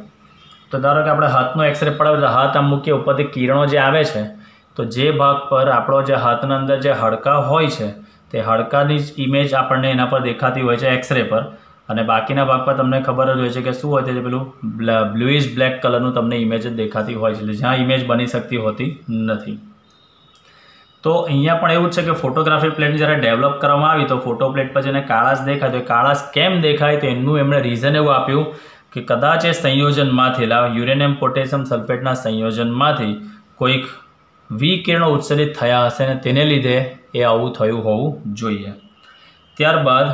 [SPEAKER 1] તો ધારો કે આપણે હાથનો એક્સરે પડાવીએ તો હાથ આમ મૂકીએ ઉપરથી કિરણો જે આવે છે તો જે ભાગ પર આપણો જે હાથના અંદર જે હાડકાં હોય છે તે હાડકાની જ ઇમેજ આપણને એના પર દેખાતી હોય છે એક્સરે પર, અને બાકીના ભાગ પર તમને ખબર જ હોય છે કે શું હોય છે પેલું બ્લુઇશ બ્લેક કલરનું તમને ઇમેજ જ દેખાતી હોય છે, જ્યાં ઇમેજ બની શકતી હોતી નથી. તો અહીંયા પણ એવું જ છે કે ફોટોગ્રાફી પ્લેટ જ્યારે ડેવલપ કરવામાં આવી તો ફોટો પ્લેટ પર જેને કાળાશ દેખાય તો એ કાળાશ કેમ દેખાય તો એનું એમણે રીઝન એવું આપ્યું કે કદાચ એ સંયોજનમાંથી યુરેનિયમ પોટેશિયમ સલ્ફેટના સંયોજનમાંથી કોઈક વિકિરણો ઉત્સર્જિત થયા હશે ને તેને લીધે એ આવું થયું હોવું જોઈએ. ત્યારબાદ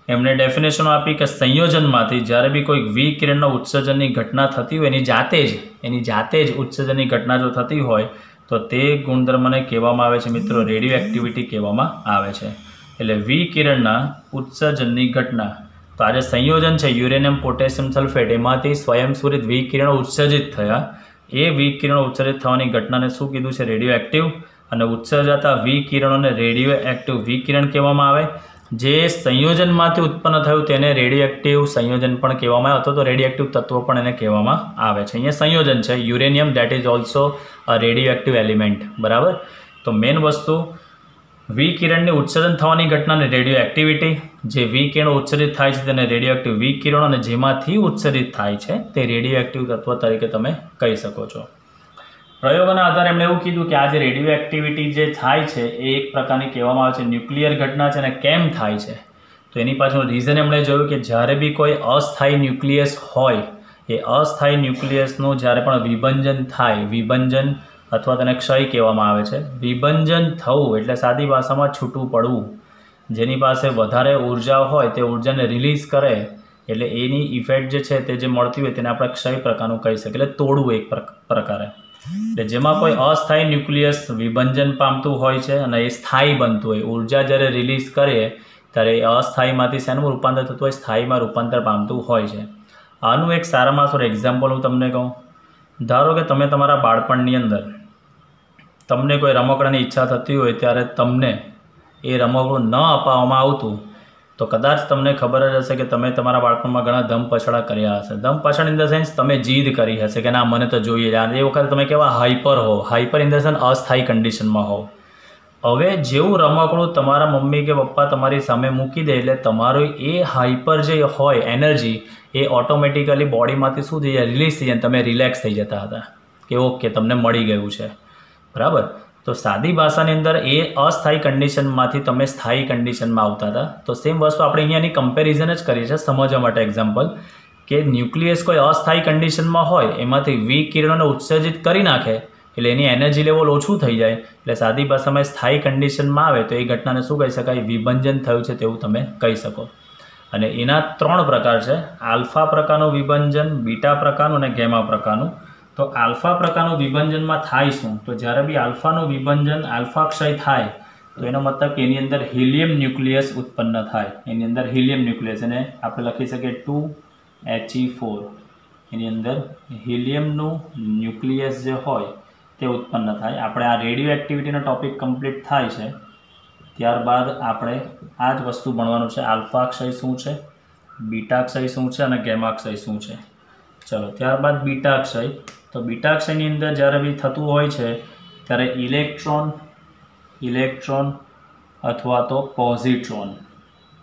[SPEAKER 1] એમણે ડેફિનેશનો આપી કે સંયોજનમાંથી જ્યારે બી કોઈક વિકિરણના ઉત્સર્જનની ઘટના થતી હોય એની જાતે જ ઉત્સર્જનની ઘટના જો થતી હોય તો તે ગુણધર્મને કહેવામાં આવે છે મિત્રો રેડિયો એક્ટિવિટી કહેવામાં આવે છે. એટલે વિકિરણના ઉત્સર્જનની ઘટના. તો આ જે સંયોજન છે યુરેનિયમ પોટેશિયમ સલ્ફેટ એમાંથી સ્વયંસ્ફુરિત વિકિરણો ઉત્સર્જિત થયા. એ વિકિરણો ઉત્સર્જિત થવાની ઘટનાને શું કીધું છે? Radio active. અને ઉત્સર્જાતા વિકિરણોને રેડિયો એક્ટિવ વિકિરણ કહેવામાં આવે. જે સંયોજનમાંથી ઉત્પન્ન થયું તેને રેડિયો એક્ટિવ સંયોજન પણ કહેવામાં આવે અથવા તો રેડિયો એક્ટિવ તત્વ પણ એને કહેવામાં આવે છે. અહીંયા સંયોજન છે uranium that is also a radio active element. બરાબર. તો મેઇન વસ્તુ વિકિરણની ઉત્સર્જન થવાની ઘટનાને રેડિયો એક્ટિવિટી, જે વિકિરણો ઉત્સર્જિત થાય છે તેને રેડિયો એક્ટિવ વિકિરણો, અને જેમાંથી ઉત્સર્જિત થાય છે તે રેડિયો એક્ટિવ તત્વ તરીકે તમે કહી શકો છો. પ્રયોગોના આધારે એમણે એવું કીધું કે આ જે રેડિયો એક્ટિવિટી જે થાય છે એ એક પ્રકારની કહેવામાં આવે છે ન્યુક્લિયર ઘટના છે. અને કેમ થાય છે તો એની પાછળનું રીઝન એમણે જોયું કે જ્યારે બી કોઈ અસ્થાયી ન્યુક્લિયસ હોય એ અસ્થાયી ન્યુક્લિયસનું જ્યારે પણ વિભંજન થાય, વિભંજન અથવા તેને ક્ષય કહેવામાં આવે છે. વિભંજન થવું એટલે સાદી ભાષામાં છૂટું પડવું. જેની પાસે વધારે ઉર્જા હોય તે ઉર્જાને રિલીઝ કરે એટલે એની ઇફેક્ટ જે છે તે જે મળતી હોય તેને આપણે ક્ષય પ્રકારનું કહી શકીએ, એટલે તોડવું એક પ્રકારે. એટલે જેમાં કોઈ અસ્થાયી ન્યુક્લિયસ વિભંજન પામતું હોય છે અને એ સ્થાયી બનતું હોય, ઉર્જા જ્યારે રિલીઝ કરીએ ત્યારે એ અસ્થાયીમાંથી શેનું રૂપાંતર થતું હોય? સ્થાયીમાં રૂપાંતર પામતું હોય છે. આનું એક સારામાં સારું એક્ઝામ્પલ હું તમને કહું. ધારો કે તમે તમારા બાળપણની અંદર તમને કોઈ રમકડાની ઈચ્છા થતી હોય ત્યારે તમને એ રમકડું ન અપાવવામાં આવતું તો કદાચ તમને ખબર જ હશે કે તમે તમારા બાળપણમાં ઘણા ધમપછડા કર્યા હશે. ધમપછડ ઇન ધ સેન્સ તમે જીદ કરી હશે કે ના મને તો જોઈએ. એ વખતે તમે કેવા હાઈપર હો, હાઈપર ઇન ધ સેન્સ અસ્થાયી કન્ડિશનમાં હો. હવે જેવું રમકડું તમારા મમ્મી કે પપ્પા તમારી સામે મૂકી દે એટલે તમારું એ હાઈપર જે હોય એનર્જી એ ઓટોમેટિકલી બોડીમાંથી શું થઈ જાય? રિલીઝ થઈ જાય. તમે રિલેક્સ થઈ જતા હતા કે ઓકે તમને મળી ગયું છે. બરાબર. તો સાદી ભાષાની અંદર એ અસ્થાયી કન્ડિશનમાંથી તમે સ્થાયી કન્ડિશનમાં આવતા હતા. તો સેમ વસ્તુ આપણે અહીંયાની કમ્પેરિઝન જ કરીએ છીએ સમજવા માટે એક્ઝામ્પલ કે ન્યુક્લિયસ કોઈ અસ્થાયી કન્ડિશનમાં હોય એમાંથી વિકિરણોને ઉત્સર્જિત કરી નાખે એટલે એની એનર્જી લેવલ ઓછું થઈ જાય એટલે સાદી ભાષામાં સ્થાયી કન્ડિશનમાં આવે તો એ ઘટનાને શું કહી શકાય? વિભંજન થયું છે તેવું તમે કહી શકો. અને એના 3 પ્રકાર છે: આલ્ફા પ્રકારનું વિભંજન, બીટા પ્રકારનું અને ગેમા પ્રકારનું. તો આલ્ફા પ્રકારનું વિભંજનમાં થાય શું? તો જ્યારે બી આલ્ફાનું વિભંજન આલ્ફા ક્ષય થાય તો એનો મતલબ કે એની અંદર હિલિયમ ન્યુક્લિયસ ઉત્પન્ન થાય. એની અંદર હિલિયમ ન્યુક્લિયસ એને આપણે લખી શકીએ 2He4. એની અંદર હિલિયમનું ન્યુક્લિયસ જે હોય તે ઉત્પન્ન થાય. આપણે આ રેડિયો એક્ટિવિટીનો ટોપિક કમ્પ્લીટ થાય છે ત્યારબાદ આપણે આ જ વસ્તુ ભણવાનું છે. આલ્ફા ક્ષય શું છે, બીટા ક્ષય શું છે અને ગેમા ક્ષય શું છે. ચલો ત્યારબાદ બીટા ક્ષય. તો બીટા ક્ષયની અંદર જ્યારે બી થતું હોય છે ત્યારે ઇલેક્ટ્રોન અથવા તો પોઝિટ્રોન,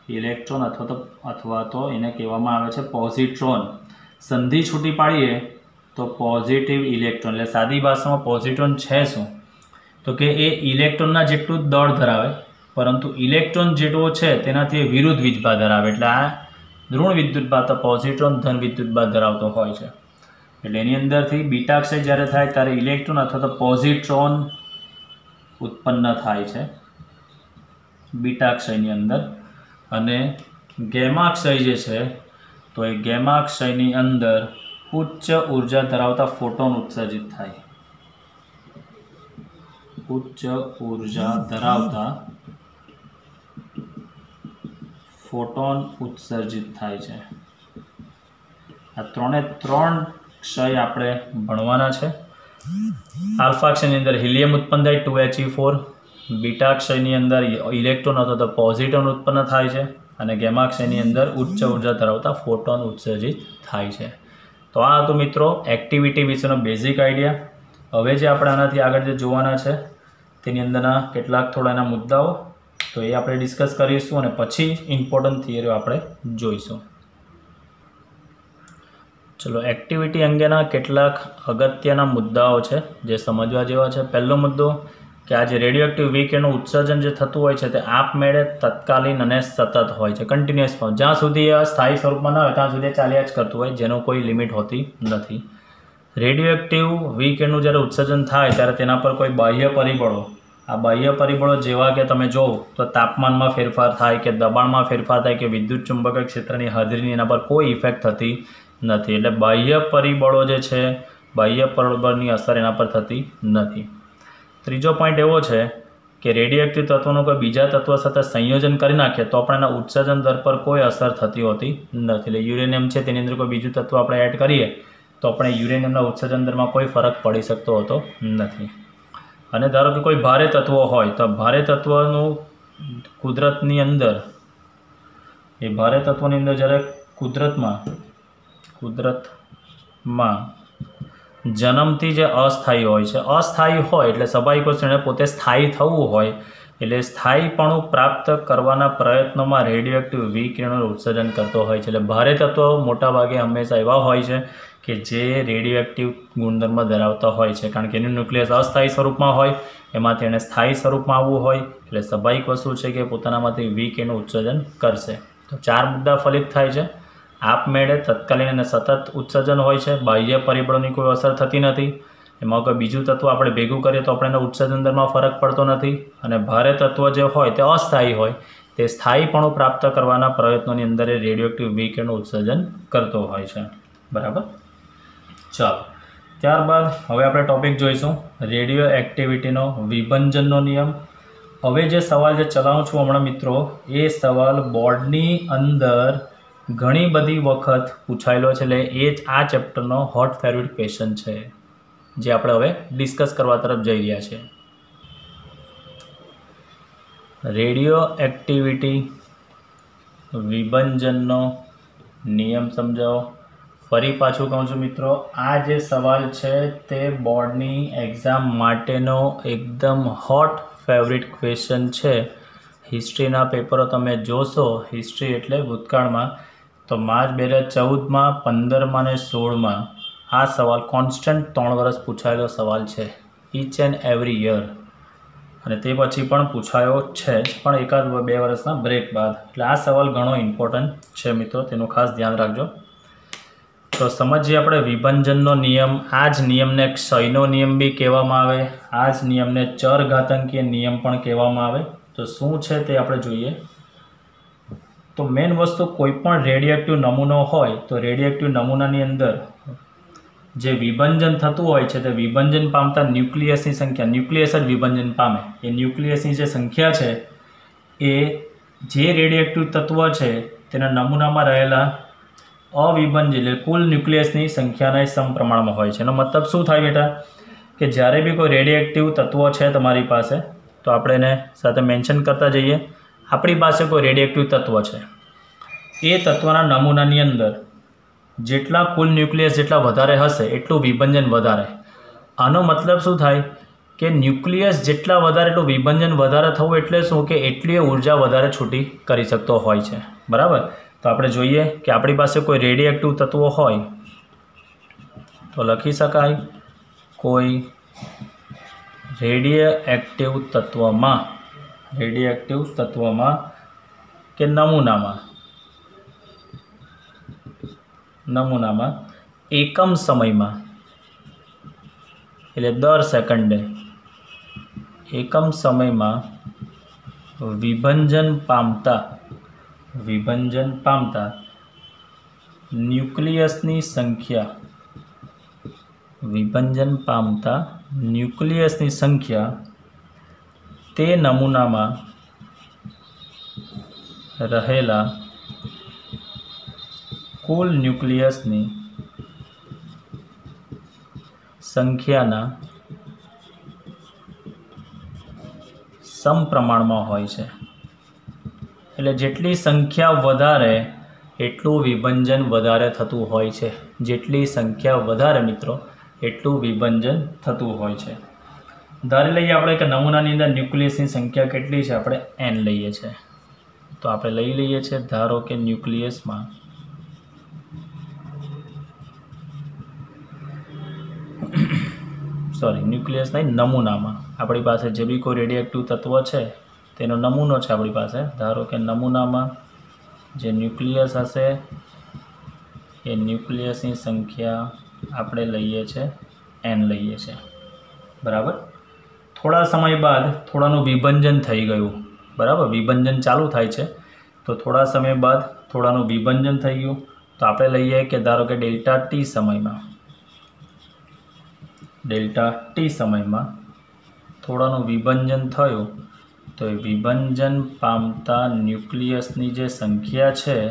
[SPEAKER 1] ઇલેક્ટ્રોન અથવા તો એને કહેવામાં આવે છે પોઝિટ્રોન સંધિ છૂટી પાડીએ તો પોઝિટિવ ઇલેક્ટ્રોન, એટલે સાદી ભાષામાં પોઝિટ્રોન છે શું, તો કે એ ઇલેક્ટ્રોનના જેટલું જ દળ ધરાવે, પરંતુ ઇલેક્ટ્રોન જેટલો છે તેનાથી વિરુદ્ધ વીજભાર ધરાવે, એટલે આ ઋણ વિદ્યુતભાર તો પોઝિટ્રોન ધન વિદ્યુતભાર ધરાવતો હોય છે. એટલે એની અંદરથી બીટા ક્ષય જ્યારે થાય ત્યારે ઇલેક્ટ્રોન અથવા તો પોઝિટ્રોન ઉત્પન્ન થાય છે બીટા ક્ષયની અંદર, અને ગેમા ક્ષય જે છે તો એ ગેમા ક્ષયની અંદર ઉચ્ચ ઉર્જા ધરાવતા ફોટોન ઉત્સર્જિત થાય, ઉચ્ચ ઉર્જા ધરાવતા ફોટોન ઉત્સર્જિત થાય છે. આ ત્રણે ત્રણ ક્ષય આપણે ભણવાના છે. આલ્ફા ક્ષયની અંદર હિલિયમ ઉત્પન્ન થાય 2He4, બીટા ક્ષયની અંદર ઇલેક્ટ્રોન અથવા તો પોઝિટ્રોન ઉત્પન્ન થાય છે, અને ગેમા ક્ષયની અંદર ઉચ્ચ ઉર્જા ધરાવતા ફોટોન ઉત્સર્જિત થાય છે. તો આ હતું મિત્રો એક્ટિવિટી વિશેનો બેઝિક આઈડિયા. હવે જે આપણે આનાથી આગળ જે જોવાના છે તેની અંદરના કેટલાક થોડા એના મુદ્દાઓ તો એ આપણે ડિસ્કસ કરીશું, અને પછી ઇમ્પોર્ટન્ટ થિયરીઓ આપણે જોઈશું. ચલો, એક્ટિવિટી અંગેના કેટલાક અગત્યના મુદ્દાઓ છે જે સમજવા જેવા છે. પહેલો મુદ્દો કે આ જે રેડિયોએક્ટિવ વિકિરણનું ઉત્સર્જન જે થતું હોય છે તે આપમેળે તત્કાલીન અને સતત હોય છે, કન્ટિન્યુઅસ. જ્યાં સુધી આ સ્થાયી સ્વરૂપમાં ન હોય ત્યાં સુધી ચાલ્યા જ કરતું હોય, જેનો કોઈ લિમિટ હોતી નથી. રેડિયોએક્ટિવ વિકિરણનું જ્યારે ઉત્સર્જન થાય ત્યારે તેના પર કોઈ બાહ્ય પરિબળો, આ બાહ્ય પરિબળો જેવા કે તમે જુઓ તો તાપમાનમાં ફેરફાર થાય કે દબાણમાં ફેરફાર થાય કે વિદ્યુત ચુંબકીય ક્ષેત્રની હાજરીની એના પર કોઈ ઇફેક્ટ થતી નથી. એટલે બાહ્ય પરિબળો જે છે, બાહ્ય પરિબળની અસર એના પર થતી નથી. ત્રીજો પોઈન્ટ એવો છે કે રેડિયોએક્ટિવ તત્વોનું કોઈ બીજા તત્વ સાથે સંયોજન કરી નાખીએ તો પણ એના ઉત્સર્જન દર પર કોઈ અસર થતી હોતી નથી. એટલે યુરેનિયમ છે તેની અંદર કોઈ બીજું તત્વ આપણે એડ કરીએ તો આપણે યુરેનિયમના ઉત્સર્જન દરમાં કોઈ ફરક પડી શકતો હોતો નથી. અને ધારો કે કોઈ ભારે તત્વો હોય તો ભારે તત્વનું કુદરતની અંદર, એ ભારે તત્વોની અંદર જ્યારે કુદરતમાં જન્મથી જે અસ્થાયી હોય છે, અસ્થાયી હોય એટલે સ્વાભાવિક વસ્તુ એને પોતે સ્થાયી થવું હોય, એટલે સ્થાયીપણું પ્રાપ્ત કરવાના પ્રયત્નોમાં રેડિયોએક્ટિવ વિકિરણોનું ઉત્સર્જન કરતો હોય છે. એટલે ભારે તત્વો મોટાભાગે હંમેશા એવા હોય છે કે જે રેડિયોએક્ટિવ ગુણધર્મ ધરાવતા હોય છે, કારણ કે એનું ન્યુક્લિયસ અસ્થાયી સ્વરૂપમાં હોય, એમાં તેને સ્થાયી સ્વરૂપમાં આવવું હોય, એટલે સ્વાભાવિક વસ્તુ છે કે પોતાનામાંથી વિકિરણનું ઉત્સર્જન કરશે. તો 4 મુદ્દા ફલિત થાય છે. આપમેળે તત્કાલીન અને સતત ઉત્સર્જન હોય છે, બાહ્ય પરિબળોની કોઈ અસર થતી નથી, એમાં કોઈ બીજું તત્વ આપણે ભેગું કરીએ તો આપણે એના ઉત્સર્જન દરમાં ફરક પડતો નથી, અને ભારે તત્વ જે હોય તે અસ્થાયી હોય, તે સ્થાયીપણું પ્રાપ્ત કરવાના પ્રયત્નોની અંદર એ રેડિયોએક્ટિવ વિકિરણનું ઉત્સર્જન કરતો હોય છે. બરાબર. ચાલો, ત્યારબાદ હવે આપણે ટોપિક જોઈશું રેડિયો એક્ટિવિટીનો વિભંજનનો નિયમ. હવે જે સવાલ જે ચલાવું છું હમણાં મિત્રો, એ સવાલ બોર્ડની અંદર ઘણી બધી વખત પૂછાયેલો છે, એટલે એ જ આ ચેપ્ટરનો હોટ ફેવરિટ ક્વેશ્ચન છે જે આપણે હવે ડિસ્કસ કરવા તરફ જઈ રહ્યા છીએ. રેડિયો એક્ટિવિટી વિભંજનનો નિયમ સમજાવો. ફરી પાછું કહું છું મિત્રો, આ જે સવાલ છે તે બોર્ડની એક્ઝામ માટેનો એકદમ હોટ ફેવરિટ ક્વેશ્ચન છે. હિસ્ટ્રીના પેપરો તમે જોશો, હિસ્ટ્રી એટલે ભૂતકાળમાં, તો માર્ચ 2014માં, 15માં અને 16માં આ સવાલ કોન્સ્ટન્ટ 3 વર્ષ પૂછાયેલો સવાલ છે, ઇચ એન્ડ એવરી યર, અને તે પછી પણ પૂછાયો છે જ, પણ એકાદ 2 વર્ષના બ્રેક બાદ. એટલે આ સવાલ ઘણો ઇમ્પોર્ટન્ટ છે મિત્રો, તેનું ખાસ ધ્યાન રાખજો. તો સમજીએ આપણે વિભંજનનો નિયમ. આ જ નિયમને ક્ષયનો નિયમ બી કહેવામાં આવે, આ જ નિયમને ચરઘાતાંકીય નિયમ પણ કહેવામાં આવે. તો શું છે તે આપણે જોઈએ. તો મેઇન વસ્તુ, કોઈ પણ રેડિયોએક્ટિવ નમૂનો હોય તો રેડિયોએક્ટિવ નમૂનાની અંદર જે વિભંજન થતું હોય છે તે વિભંજન પામતા ન્યુક્લિયસની સંખ્યા, ન્યુક્લિયસ જ વિભંજન પામે, એ ન્યુક્લિયસની જે સંખ્યા છે એ જે રેડિયોએક્ટિવ તત્વ છે તેના નમૂનામાં રહેલા અવિભંજિત એટલે કુલ ન્યુક્લિયસની સંખ્યાના સમપ્રમાણમાં હોય છે. એનો મતલબ શું થાય બેટા, કે જ્યારે બી કોઈ રેડિયોએક્ટિવ તત્વો છે તમારી પાસે, તો આપણે એને સાથે મેન્શન કરતા જઈએ. આપણી પાસે કોઈ રેડિયોએક્ટિવ તત્વ છે, એ તત્વના નમૂનાની અંદર જેટલા કુલ ન્યુક્લિયસ જેટલા વધારે હશે એટલું વિભંજન વધારે. આનો મતલબ શું થાય કે ન્યુક્લિયસ જેટલા વધારે એટલું વિભંજન વધારે થવું, એટલે શું કે એટલી ઉર્જા વધારે છૂટી કરી શકતો હોય છે. બરાબર. તો આપણે જોઈએ કે આપણી પાસે કોઈ રેડિયોએક્ટિવ તત્વો હોય, तो लखी शकाय कोई रेडियोएक्टिव तत्व में के नमूना में एकम समय में एटले दर सेकंडे एकम समय में विभंजन पामता न्यूक्लियसनी संख्या ते नमूना में रहेला कुल न्यूक्लियसनी संख्याना समप्रमाण में होय छे। एटले जेटली संख्या वधारे एटलुं विभंजन वधारे थतुं होय छे। जेटली संख्या वधारे मित्रों एटलुं विभंजन थतुं होय छे। धारी लईए आपणे के नमूनानी अंदर न्यूक्लियसनी संख्या केटली छे, आपणे n लईए छे। तो आपणे लई लईए छे, धारो के न्यूक्लियस में न्यूक्लियस नहीं, नमूना में अपनी पास जे भी कोई रेडियोएक्टिव तत्व है तेनो नमूनो है अपनी पास। धारो के नमूना में जे न्यूक्लियस हशे ए न्यूक्लियस की संख्या आपणे लईए छे n लईए छे, बराबर। थोड़ा समय बाद थोड़ानुं विभंजन थई गयुं, बराबर। विभंजन चालू थाय छे तो थोड़ा समय बाद थोड़ानुं विभंजन थई गयुं। तो आपणे लईए के धारो के डेल्टा टी समय में थोड़ानुं विभंजन थयुं तो विभंजन पामता न्यूक्लियसनी जे संख्या है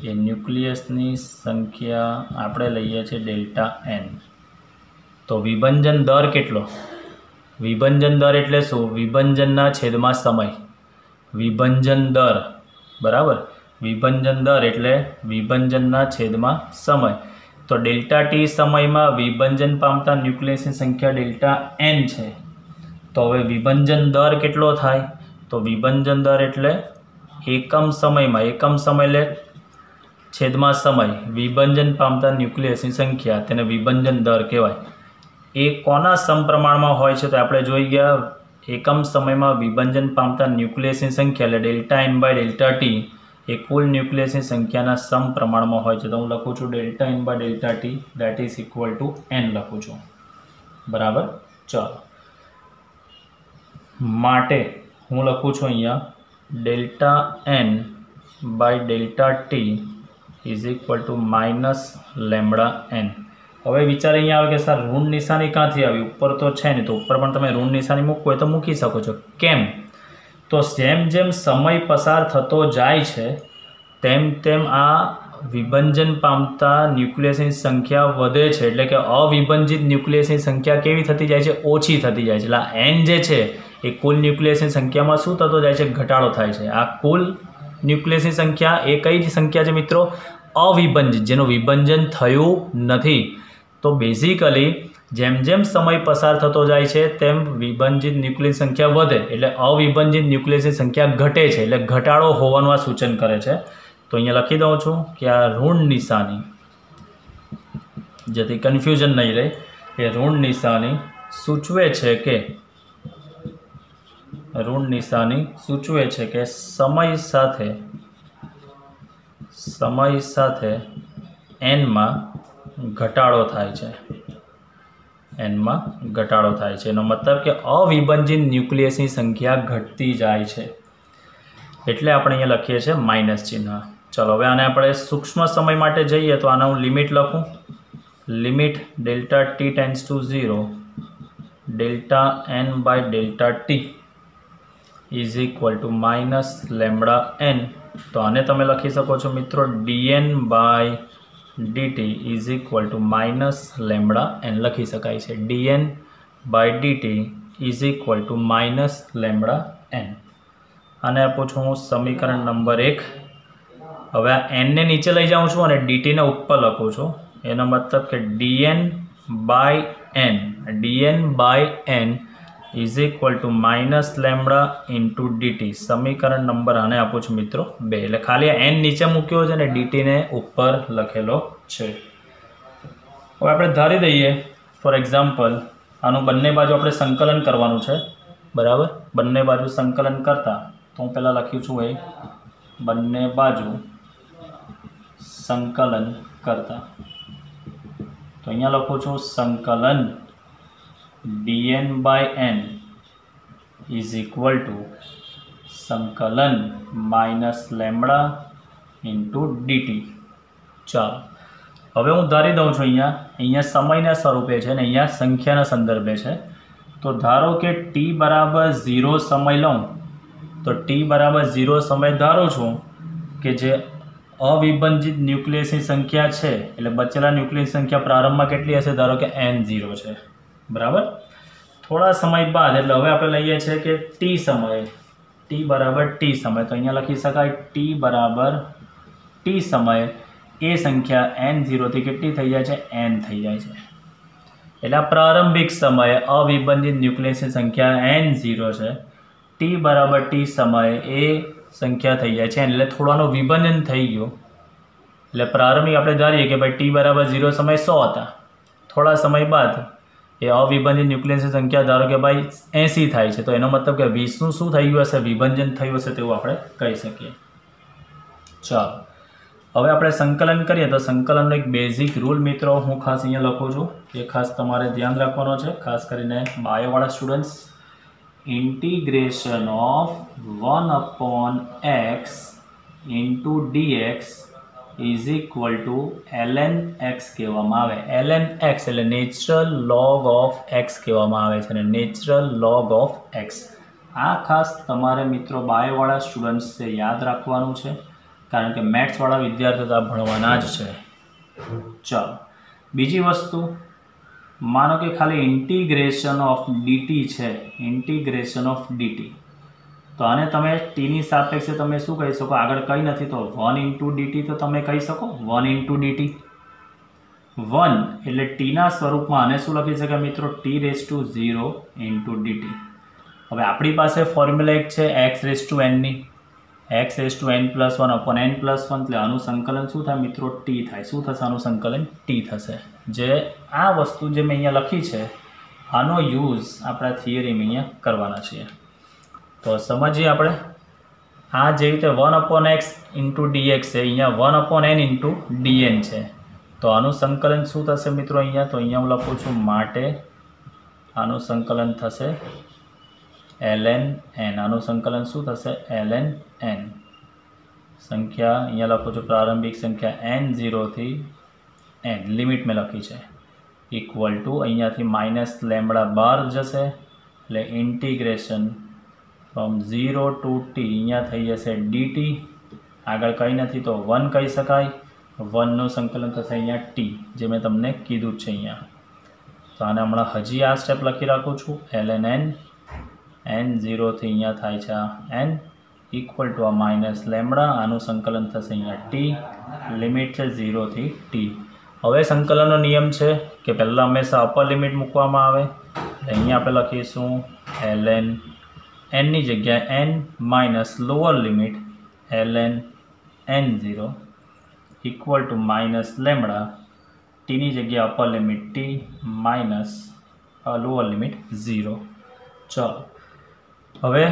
[SPEAKER 1] ये न्यूक्लियसनी संख्या आपणे लईए छे डेल्टा n। तो विभंजन दर केटलो? विभंजन दर एटले शुं? विभंजनना छेदमां समय, विभंजन दर, बराबर। विभंजन दर एटले विभंजनना छेदमां समय। तो डेल्टा टी समय में विभंजन पामता न्यूक्लियसनी संख्या डेल्टा n है। तो हवे विभंजन दर केटलो थाय? तो विभंजन दर एटले एकम समय में, एकम समय ले छेदमां समय, विभंजन पामता न्यूक्लियसनी संख्या, तेने विभंजन दर कहेवाय। ए कोना समप्रमाण में होय छे? तो आपणे जोई गया एकम समय में विभंजन पामता न्यूक्लियसनी संख्या एटले delta n by delta T A कुल न्यूक्लियसनी संख्याना समप्रमाण में होय छे। तो हूँ लखुं छुं delta n by delta t that is equal to n लखुं छुं, बराबर। चलो माटे हूँ लखुं छुं अहींया delta n by delta T is equal to minus lambda n। हवे विचार अहींया आवे के सर ऋण निशानी क्यांथी आवी? उपर तो छे ने, तो उपर पण तमे ऋण निशानी मूकवो होय तो मूकी शको छो। केम? तो जेम जेम समय पसार थतो जाय छे तेम तेम आ विभंजन पामता न्यूक्लियसनी संख्या वधे छे, एटले के अविभंजित न्यूक्लियसनी संख्या केवी थती जाय छे? ओछी थती जाय छे। એટલે n जे छे ए कुल न्यूक्लियसनी संख्यामां शुं थतो जाय छे? घटाडो थाय छे। आ कुल न्यूक्लियसनी संख्या ए कई संख्या छे मित्रों? अविभंजित, जेनो विभंजन थयुं नथी। तो बेसिकली जेम जेम समय पसार थतो जाय छे तेम विभंजित न्यूक्लियस संख्या वधे, एटले अविभंजित न्यूक्लियसनी संख्या घटे छे, एटले घटाडो होवानुं आ सूचन करे छे। तो अहींया लखी दऊं छुं कि आ ऋण निशानी, जेथी कन्फ्यूजन नहीं रहे, ए ऋण निशानी सूचवे छे के समय साथे n में घटाडो थाय छे। n में घटाडो थाय छे एनो मतलब के अविभंजित न्यूक्लियसनी संख्या घटती जाय छे, एटले आपणे अहींया लखीए छे माइनस चिन्ह। चलो हवे आने आपणे सूक्ष्म समय माटे जईए तो आना हूँ लिमिट लखूँ। Limit delta T tends to 0 delta n by delta T is equal to minus lambda n। तो आने तमे लखी सको छो मित्रों dn by dt is equal to minus lambda n लखी शकाय छे। dn by dt is equal to minus lambda n। आने आपું છું समीकरण नंबर 1। हवे आ n ने नीचे लई जाऊँ छूँ और dt ने ऊपर लखूँ छूँ। एनो मतलब के dn by n is equal to minus lambda into dt। समीकरण नंबर आने आपું છું मित्रों 2। એટલે खाली n नीचे मूक्यो છે ને dt ने ऊपर लखेलो छे। હવે આપણે ધારી દઈએ ફોર એક્ઝામ્પલ આનું બંને બાજુ આપણે સંકલન કરવાનું છે, બરાબર. બંને બાજુ સંકલન કરતા તો હું પહેલાં લખ્યું છું એ બંને બાજુ સંકલન કરતા, તો અહીંયા લખું છું સંકલન dn/n ઇઝ ઇક્વલ ટુ સંકલન માઇનસ લેમ્બડા ઇન્ટુ dt. ચાલો હવે હું ધારી દઉં છું અહીંયા સમયના સ્વરૂપે છે ને અહીંયા સંખ્યાના સંદર્ભે છે. તો ધારો કે t બરાબર 0 સમય લઉં તો t બરાબર 0 સમય ધારું છું કે જે અવિભાજિત ન્યુક્લિયસની સંખ્યા છે, એટલે બચેલા ન્યુક્લિયસ સંખ્યા પ્રારંભમાં કેટલી હશે, ધારો કે n0 છે, બરાબર. થોડા સમય બાદ એટલે હવે આપણે લઈએ છીએ કે t સમયે, t બરાબર t સમય, તો અહીંયા લખી શકાય t બરાબર t સમયે એ સંખ્યા n0 થી કેટલી થઈ જાય છે, n થઈ જાય છે. એટલે આ પ્રારંભિક સમયે અવિભાજિત ન્યુક્લિયસની સંખ્યા n0 છે. t બરાબર t સમયે એ સંખ્યા થઈ જાય છે, એટલે થોડાનું વિભાજન થઈ ગયું. એટલે પ્રારંભિક આપણે ધારીએ કે ભાઈ t બરાબર 0 સમય 100 હતા, થોડા સમય બાદ એ અવિભાજિત ન્યુક્લિયસની સંખ્યા ધારો કે ભાઈ 80 થાય છે, તો એનો મતલબ કે 20નું શું થઈ ગયું હશે, વિભાજન થયું હશે તેવું આપણે કહી શકીએ. ચાલો હવે આપણે સંકલન કરીએ તો સંકલનનો એક બેઝિક રૂલ મિત્રો હું ખાસ અહીંયા લખું છું, એ ખાસ તમારે ધ્યાન રાખવાનો છે, ખાસ કરીને બાયોવાળા students. Integration of 1/x into dx is equal to ln x કહેવામાં આવે. ln x એટલે નેચરલ લોગ ઓફ x કહેવામાં આવે છે, અને નેચરલ લોગ ઓફ x આ ખાસ તમારે મિત્રો બાયોવાળા સ્ટુડન્ટ્સે યાદ રાખવાનું છે, કારણ કે મેથ્સવાળા વિદ્યાર્થીઓ તો ભણવાના જ છે. ચાલો બીજી વસ્તુ, માનો કે ખાલી ઇન્ટિગ્રેશન ઓફ dt છે, ઇન્ટિગ્રેશન ઓફ dt, તો આને તમે ટીની સાપેક્ષે તમે શું કહી શકો, આગળ કંઈ નથી તો 1 ઇન્ટુ dt તો તમે કહી શકો, 1 ઇન્ટુ dt. 1 એટલે ટીના સ્વરૂપમાં આને શું લખી શકાય મિત્રો, t⁻0 ઇન્ટુ dt. હવે આપણી પાસે ફોર્મ્યુલા એક છે x⁻n ની, x⁻n+1/n+1, એટલે આનું સંકલન શું થાય મિત્રો, t થાય. શું થશે આનું સંકલન, t થશે. જે આ વસ્તુ જે મેં અહીંયા લખી છે આનો યુઝ આપણા થિયરીમાં અહીંયા કરવાના છીએ. તો સમજીએ આપણે આ જે રીતે 1/x ઇન્ટુ dx છે, અહીંયા 1/n ઇન્ટુ dn છે, તો આનું સંકલન શું થશે મિત્રો, અહીંયા તો અહીંયા હું લખું છું માટે આનું સંકલન થશે ln n. આનું સંકલન શું થશે, ln n. સંખ્યા અહીંયા લખું છું પ્રારંભિક સંખ્યા n0 થી n, લિમિટ મેં લખી છે, ઇક્વલ ટુ અહીંયાથી માઇનસ લેમ્બડા બાર જશે, એટલે ઇન્ટિગ્રેશન ફ્રોમ 0 ટુ t અહીંયા થઈ જશે dt. આગળ કંઈ નથી તો 1 કહી શકાય, 1નું સંકલન થશે અહીંયા t, જે મેં તમને કીધું જ છે અહીંયા. તો આને હમણાં હજી આ સ્ટેપ લખી રાખું છું, ln n, n0 થી અહીંયા થાય છે આ n, ઇક્વલ ટુ આ માઇનસ લેમ્બડા, આનું સંકલન થશે અહીંયા t, લિમિટ છે 0 થી t. હવે સંકલનનો નિયમ છે કે પહેલાં હંમેશા અપર લિમિટ મૂકવામાં આવે, અહીંયા આપણે લખીશું ln n ની જગ્યાએ n minus lower limit ln n0 equal to minus lambda, ટીની જગ્યાએ upper limit t minus lower limit 0. ચાલો હવે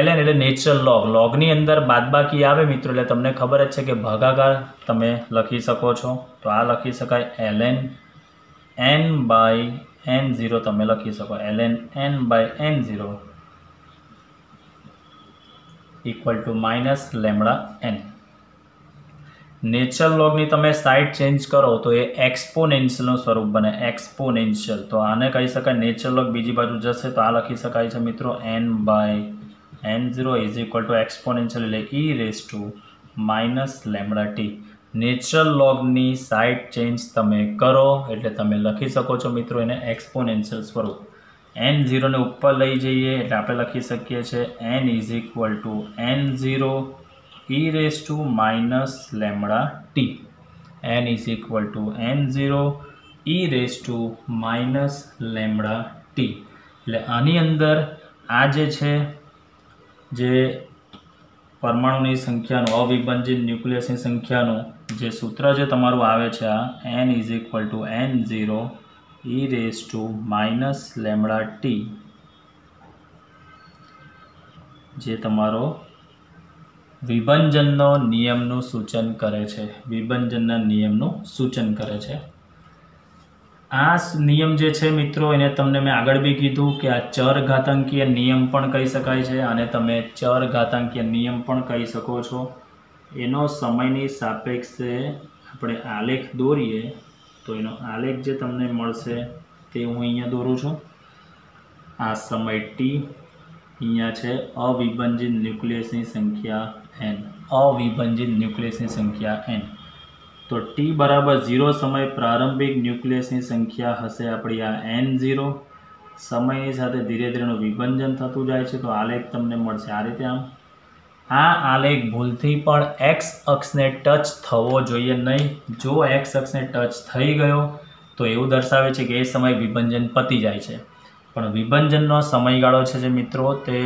[SPEAKER 1] ln એટલે નેચરલ લોગ, લોગની અંદર બાદબાકી આવે મિત્રો, એટલે તમને ખબર જ છે કે ભાગાકાર તમે લખી શકો છો, તો આ લખી શકાય ln n/n0 તમે લખી શકો, ln n/n0 equal to minus lambda n. Natural લોગની તમે સાઇડ ચેન્જ કરો તો એ એક્સપોનેન્શિયલનું સ્વરૂપ બને, એક્સપોનેન્શિયલ. તો આને કહી શકાય નેચરલ લોગ બીજી બાજુ જશે તો આ લખી શકાય છે મિત્રો n/n0 is equal two exponential એટલે e⁻t. નેચરલ લોગની સાઇડ ચેન્જ તમે કરો એટલે તમે લખી શકો છો મિત્રો એને એક્સપોનેન્શિયલ સ્વરૂપ. n0 ને ઉપર લઈ જઈએ એટલે આપણે લખી શકીએ છીએ n is equal two n0 e⁻ lambda t. n is equal two n0 e⁻ lambda t. એટલે આની અંદર આ જે છે જે પરમાણુની સંખ્યાનું અવિભાજિત ન્યુક્લિયસની સંખ્યાનું જે સૂત્ર જે તમારું આવે છે આ n = n0 e⁻ λt જે તમારો વિભંજનનો નિયમનું સૂચન કરે છે, વિભંજનના નિયમનું સૂચન કરે છે। આ નિયમ જે છે મિત્રો એને તમને મેં આગળ બી કીધું કે આ ચર ઘાતાંકીય નિયમ પણ કહી શકાય છે અને તમે ચર ઘાતાંકીય નિયમ પણ કહી શકો છો। એનો સમયની સાપેક્ષે આપણે આલેખ દોરીએ તો એનો આલેખ જે તમને મળશે તે હું અહીંયા દોરું છું। આ સમય t, અહીંયા છે અવિભાજિત ન્યુક્લિયસની સંખ્યા n, અવિભાજિત ન્યુક્લિયસની સંખ્યા n। તો t = 0 સમય પ્રારંભિક ન્યુક્લિયસની સંખ્યા હશે આપણી આ n0। સમયની સાથે ધીરે ધીરેનું વિભંજન થતું જાય છે તો આલેખ તમને મળશે આ રીતે। આ આલેખ ભૂલથી પણ x અક્ષને ટચ થવો જોઈએ નહીં। જો x અક્ષને ટચ થઈ ગયો તો એવું દર્શાવે છે કે એ સમય વિભંજન પતી જાય છે, પણ વિભંજનનો સમયગાળો છે જે મિત્રો તે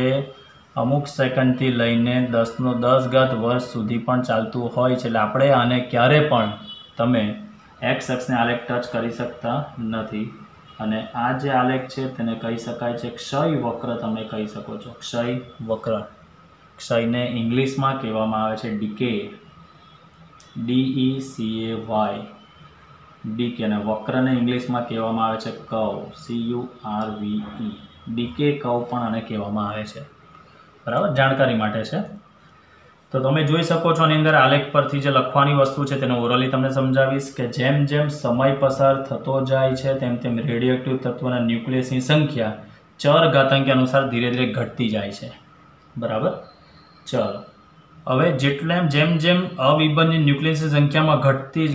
[SPEAKER 1] અમુક સેકન્ડથી લઈને 10⁻10 વર્ષ સુધી પણ ચાલતું હોય છે। એટલે આપણે આને ક્યારે પણ તમે એક્સ અક્ષને આલેખ ટચ કરી શકતા નથી અને આ જે આલેખ છે તેને કહી શકાય છે ક્ષય વક્ર, તમે કહી શકો છો ક્ષય વક્ર। ક્ષયને ઇંગ્લિશમાં કહેવામાં આવે છે ડીકે, DECAY, ડીકે, અને વક્રને ઇંગ્લિશમાં કહેવામાં આવે છે કર્વ, CURVE, ડીકે કર્વ પણ આને કહેવામાં આવે છે। બરાબર, જાણકારી માટે છે। તો તમે જોઈ શકો છો આની અંદર આલેખ પરથી જે લખવાની વસ્તુ છે તેને ઓરલી તમને સમજાવીશ કે જેમ જેમ સમય પસાર થતો જાય છે તેમ તેમ રેડિયોએક્ટિવ તત્વોના ન્યુક્લિયસની સંખ્યા ચર ઘાતાંકી અનુસાર ધીરે ધીરે ઘટતી જાય છે। બરાબર, ચલો હવે જેમ જેમ અવિભાજિત ન્યુક્લિયસની સંખ્યામાં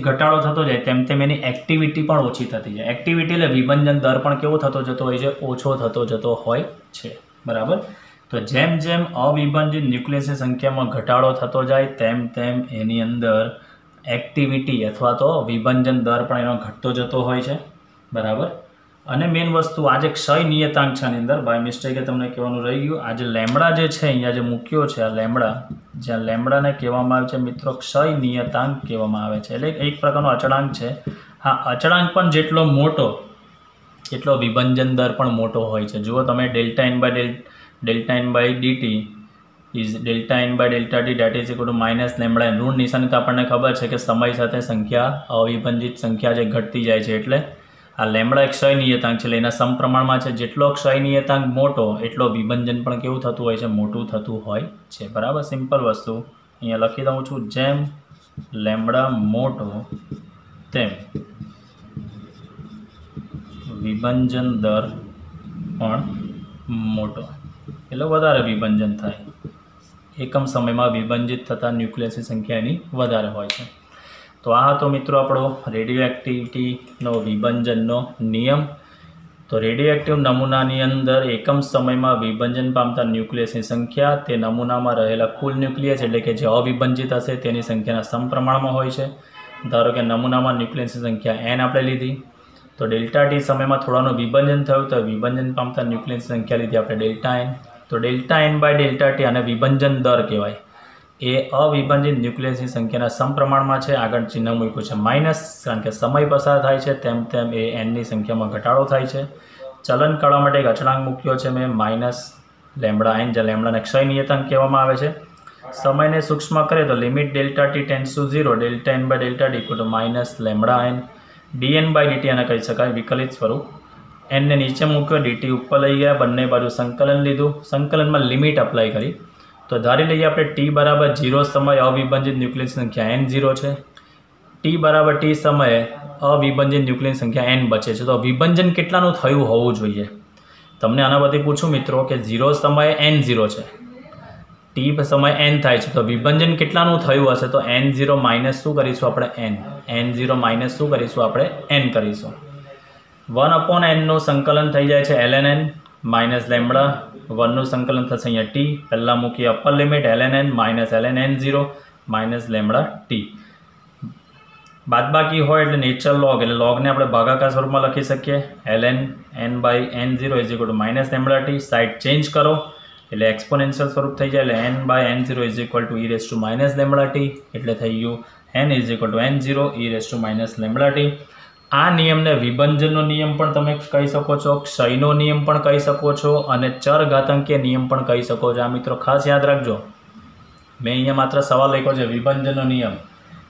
[SPEAKER 1] ઘટાડો થતો જાય તેમ તેમ એની એક્ટિવિટી પણ ઓછી થતી જાય। એક્ટિવિટી એટલે વિભંજન દર પણ કેવો થતો જતો હોય છે, ઓછો થતો જતો હોય છે। બરાબર, તો જેમ જેમ અવિભાજિત ન્યુક્લિયસની સંખ્યામાં ઘટાડો થતો જાય તેમ તેમ એની અંદર એક્ટિવિટી અથવા તો વિભંજન દર પણ એનો ઘટતો જતો હોય છે। બરાબર, અને મેઇન વસ્તુ આ જે ક્ષય નિયતાંક છે આની અંદર બાય મિસ્ટેકે તમને કહેવાનું રહી ગયું, આ જે લેમ્બડા જે છે અહીંયા જે મૂક્યો છે આ લેમ્બડા, જ્યાં લેમ્બડાને કહેવામાં આવે છે મિત્રો ક્ષય નિયતાંક કહેવામાં આવે છે, એટલે એક પ્રકારનો અચળાંક છે। હા, અચળાંક પણ જેટલો મોટો એટલો વિભંજન દર પણ મોટો હોય છે। જુઓ તમે ΔN/dt is ΔN/ΔT that is equal to -λ, ઋણ નિશાની તો આપણને ખબર છે કે સમય સાથે સંખ્યા અવિભાજિત સંખ્યા જે ઘટતી જાય છે એટલે આ લેમ્બડા એક ક્ષય નિયતાંક છે, એટલે એના સમપ્રમાણમાં છે। જેટલો ક્ષય નિયતાંક મોટો એટલો વિભંજન પણ કેવું થતું હોય છે, મોટું થતું હોય છે। બરાબર, સિમ્પલ વસ્તુ અહીંયા લખી દઉં છું, જેમ લેમ્બડા મોટો તેમ વિભંજન દર પણ મોટો, એટલે વધારે વિભંજન થાય। એકમ સમયમાં વિભંજિત થતા ન્યુક્લિયસની સંખ્યા એની વધારે હોય છે। તો આ હતો મિત્રો આપણો રેડિયો એક્ટિવિટીનો વિભંજનનો નિયમ। તો રેડિયો એક્ટિવ નમૂનાની અંદર એકમ સમયમાં વિભંજન પામતા ન્યુક્લિયસની સંખ્યા તે નમૂનામાં રહેલા કુલ ન્યુક્લિયસ એટલે કે જે અવિભંજિત હશે તેની સંખ્યાના સમપ્રમાણમાં હોય છે। ધારો કે નમૂનામાં ન્યુક્લિયસની સંખ્યા n આપણે લીધી, તો ΔT સમયમાં થોડાનું વિભંજન થયું તો વિભંજન પામતા ન્યુક્લિયસની સંખ્યા લીધી આપણે ΔN। તો ΔN/ΔT અને વિભંજન દર કહેવાય। એ અવિભાજિત ન્યુક્લિયસની સંખ્યાના સમપ્રમાણમાં છે। આગળ ચિહ્ન મૂક્યું છે માઇનસ, કારણ કે સમય પસાર થાય છે તેમ તેમ એ nની સંખ્યામાં ઘટાડો થાય છે। ચલન કાઢવા માટે એક અચળાંક મૂક્યો છે મેં -λn, જ્યાં લેમ્બડાને ક્ષય નિયતાંક કહેવામાં આવે છે। સમયને સૂક્ષ્મ કરે તો limit ΔT tends to 0 ΔN/ΔT -λn, dN/dt આને કહી શકાય વિકલિત સ્વરૂપ। n ને નીચે મૂક્યો, dt ઉપર લઈ ગયા, બંને બાજુ સંકલન લીધું, સંકલનમાં લિમિટ અપ્લાય કરી। તો ધારી લઈએ આપણે t = 0 સમય અવિભાજિત ન્યુક્લિયસની સંખ્યા n0 છે, t = t સમયે અવિભાજિત ન્યુક્લિયસની સંખ્યા n બચે છે। તો વિભંજન કેટલાનું થયું હોવું જોઈએ? તમને આના પરથી પૂછું મિત્રો કે 0 સમયે n0 છે, t સમય n થાય છે, તો વિભંજન કેટલાનું થયું હશે? તો n0 માઇનસ શું કરીશું આપણે? n0 માઇનસ શું કરીશું આપણે? n કરીશું। 1/n નું સંકલન થઈ જાય છે ln માઇનસ લેમ્બડા, 1 નું સંકલન થશે અહીંયા t, પહેલાં મૂકીએ upper limit ln minus ln n0 minus lambda t, બાદબાકી હોય એટલે નેચરલ લોગ, એટલે લોગને આપણે ભાગાકાર સ્વરૂપમાં લખી શકીએ ln n/n0 = -λt। Side change કરો, એટલે એક્સપોનેન્શિયલ સ્વરૂપ થઈ જાય એટલે n/n0 is equal two e−λt એટલે થઈ ગયું n is equal two n0 e−λt. આ નિયમને વિભંજનનો નિયમ પણ તમે કહી શકો છો, ક્ષયનો નિયમ પણ કહી શકો છો અને ચરઘાતાંકીય નિયમ પણ કહી શકો છો. આ મિત્રો ખાસ યાદ રાખજો, મેં અહીંયા માત્ર સવાલ લખ્યો છે વિભંજનનો નિયમ.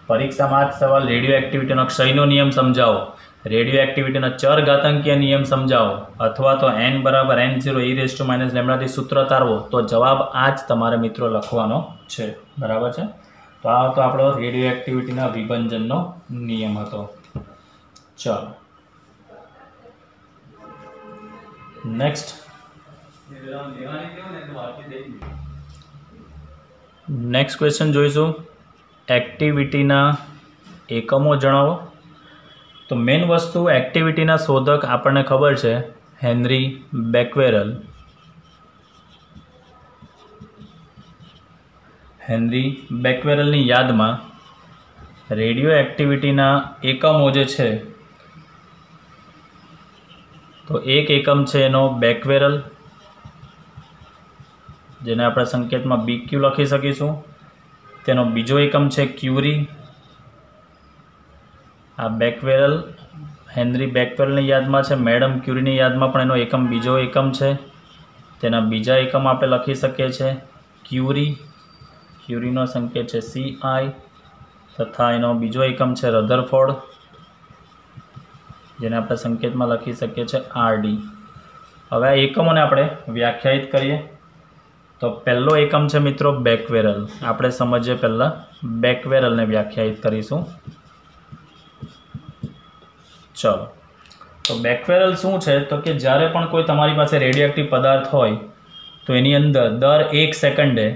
[SPEAKER 1] પરીક્ષામાં આ સવાલ રેડિયો એક્ટિવિટીનો ક્ષયનો નિયમ સમજાવો, રેડિયો એક્ટિવિટીનો ચરઘાતાંકીય નિયમ સમજાવો અથવા તો n = n0 e−λt સૂત્ર તારવો, તો જવાબ આ જ તમારે મિત્રો લખવાનો છે. બરાબર છે. તો આ હતો આપણો રેડિયો એક્ટિવિટીના વિભંજનનો નિયમ હતો. ચાલો નેક્સ્ટ ક્વેશ્ચન જોઈશું. એક્ટિવિટીના એકમો જણાવો. તો મેઇન વસ્તુ એક્ટિવિટીના શોધક આપણને ખબર છે હેનરી બેકવેરલ. હેનરી બેકવેરલની યાદમાં રેડિયો એક્ટિવિટીના એકમો જે છે, તો એક એકમ છે એનો બેકવેરલ, જેને આપણે સંકેતમાં BQ લખી શકીશું. તેનો બીજો એકમ છે ક્યુરી. આ બેકવેરલ હેનરી બેકવેરલની યાદમાં છે, મેડમ ક્યુરીની યાદમાં પણ એનો એકમ બીજો એકમ છે. તેના બીજા એકમ આપણે લખી શકીએ છીએ ક્યુરી. ક્યુરીનો સંકેત છે CI તથા એનો બીજો એકમ છે રધરફોર્ડ, જેને આપણે સંકેતમાં લખી શકીએ છીએ RD. હવે આ એકમોને આપણે વ્યાખ્યાયિત કરીએ. તો પહેલો એકમ છે મિત્રો બેકવેરલ. આપણે સમજીએ પહેલાં બેકવેરલને વ્યાખ્યાયિત કરીશું. ચલો, તો બેકવેરલ શું છે? તો કે જ્યારે પણ કોઈ તમારી પાસે રેડિયોએક્ટિવ પદાર્થ હોય તો એની અંદર દર 1 સેકન્ડે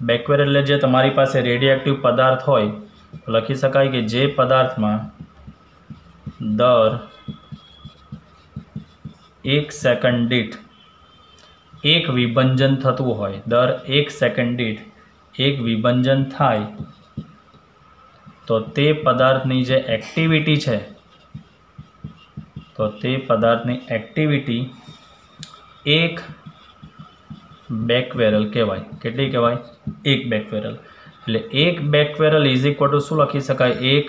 [SPEAKER 1] બેકવેરલ જે તમારી પાસે રેડિયોએક્ટિવ પદાર્થ હોય, લખી શકાય કે જે પદાર્થમાં દર 1 સેકન્ડ દીઠ એક વિભંજન થતું હોય, દર 1 સેકન્ડ દીઠ એક વિભંજન થાય, તો તે પદાર્થની જે એક્ટિવિટી છે, તો તે પદાર્થની એક્ટિવિટી એક બેકવેરલ કહેવાય. કેટલી કહેવાય? એક બેકવેરલ. એટલે એક બેકવેરલ ઇઝ ઇક્વલ ટુ શું લખી શકાય? એક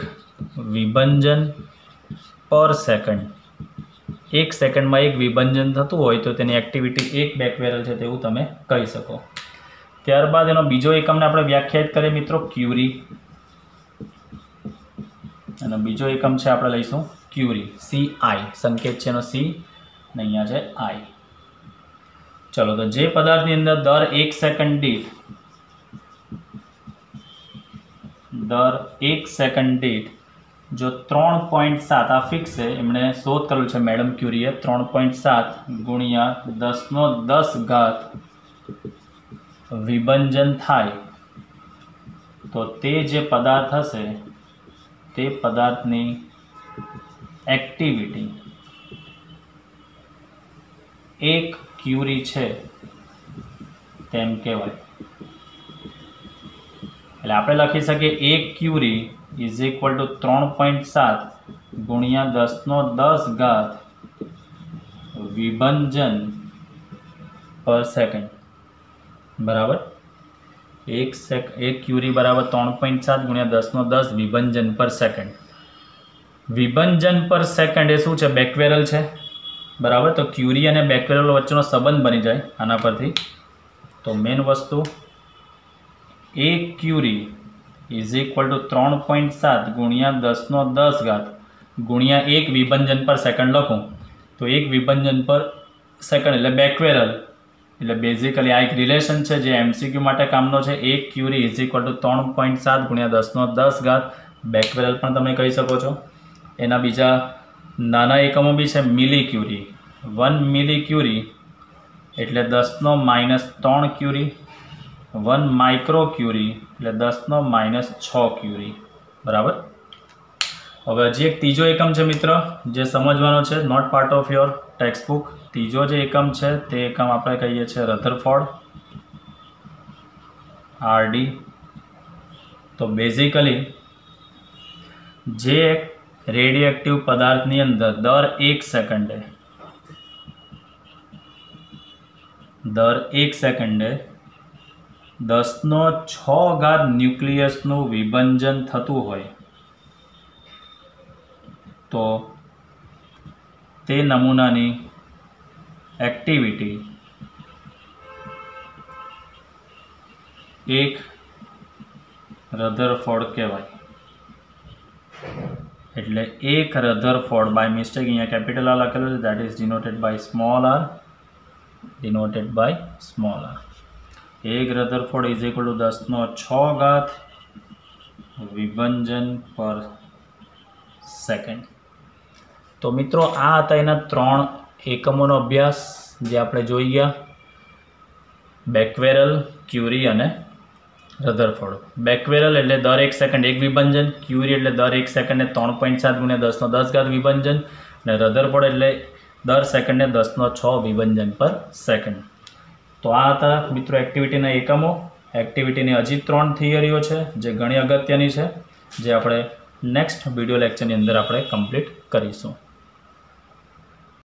[SPEAKER 1] વિભંજન પર સેકન્ડ. 1 સેકન્ડમાં એક વિભંજન થતું હોય તો તેની એક્ટિવિટી એક બેકવેરલ છે તેવું તમે કહી શકો. ત્યારબાદ એનો બીજો એકમને આપણે વ્યાખ્યાયિત કરીએ મિત્રો ક્યુરી. એનો બીજો એકમ છે આપણે લઈશું ક્યુરી, CI. સંકેત છે એનો C અને અહીંયા છે I. ચલો, તો જે પદાર્થની અંદર દર 1 સેકન્ડ દીઠ જો 3.7 આ ફિક્સ છે, એમણે શોધ કરેલું છે મેડમ ક્યુરીએ, 3.7 ગુણ્યા 10⁻10 વિભંજન થાય, તો તે જે પદાર્થ હશે તે પદાર્થની એક્ટિવિટી એક ક્યુરી છે તેમ કહેવાય. એટલે આપણે લખી શકીએ એક ક્યુરી ઇઝ ઇક્વલ ટુ 3.7 ગુણ્યા 10⁻10 વિભંજન પર સેકન્ડ. બરાબર, એક ક્યુરી બરાબર 3.7 ગુણ્યા 10⁻10 વિભંજન પર સેકન્ડ. વિભંજન પર સેકન્ડ એ શું છે? બેકવેરલ છે. બરાબર, તો ક્યુરી અને બેકવેરલ વચ્ચેનો સંબંધ બની જાય આના પરથી. તો મેઇન વસ્તુ એક ક્યુરી ઇઝ ઇક્વલ ટુ 3.7 ગુણ્યા 10⁻10 ગુણ્યા એક વિભંજન પર સેકન્ડ લખું તો એક વિભંજન પર સેકન્ડ એટલે બેકવેરલ. એટલે બેઝિકલી આ એક રિલેશન છે જે MCQ માટે કામનો છે. એક ક્યુરી ઇઝ ઇક્વલ ટુ 3.7 ગુણ્યા 10⁻10 બેકવેરલ પણ તમે કહી શકો છો. એના બીજા નાના એકમો બી છે. મિલી ક્યુરી, 1 મિલી ક્યુરી એટલે 10⁻³ ક્યુરી, 1 માઇક્રો ક્યુરી એટલે 10⁻6 ક્યુરી. બરાબર. હવે હજી એક ત્રીજો એકમ છે મિત્ર જે સમજવાનો છે, not part of your textbook. ત્રીજો જે એકમ છે તે એકમ આપણે કહીએ છીએ રધરફોર્ડ, RD. તો બેઝિકલી જે રેડિયોએક્ટિવ પદાર્થની અંદર દર 1 સેકન્ડે દર 1 સેકન્ડે 10⁶ ન્યુક્લિયસનું વિભંજન થતું હોય તો તે નમૂનાની એક્ટિવિટી એક રધરફોર્ડ કહેવાય. એટલે એક રધરફોર્ડ, બાય મિસ્ટેક અહીંયા કેપિટલ આર લખેલું છે, that is denoted by small r, denoted by small r. એક રધરફોર્ડ ઇઝ ઇક્વલ ટુ 10⁶ વિભંજન પર સેકન્ડ. તો મિત્રો આ હતા એના 3 એકમોનો અભ્યાસ જે આપણે જોઈ ગયા, બેક્વેરેલ, ક્યુરી અને રધરફોર્ડ. બેક્વેરેલ એટલે દર 1 સેકન્ડ એક વિભંજન, ક્યુરી એટલે દર 1 સેકન્ડે 3.7 × 10⁻10 વિભંજન, અને રધરફોર્ડ એટલે દર સેકન્ડે 10⁶ વિભંજન પર સેકન્ડ. તો આ હતા મિત્રો એક્ટિવિટીના એકમો. એક્ટિવિટીની હજી 3 થિયરીઓ છે જે ઘણી અગત્યની છે, જે આપણે નેક્સ્ટ વિડીયો લેક્ચરની અંદર આપણે કમ્પ્લીટ કરીશું.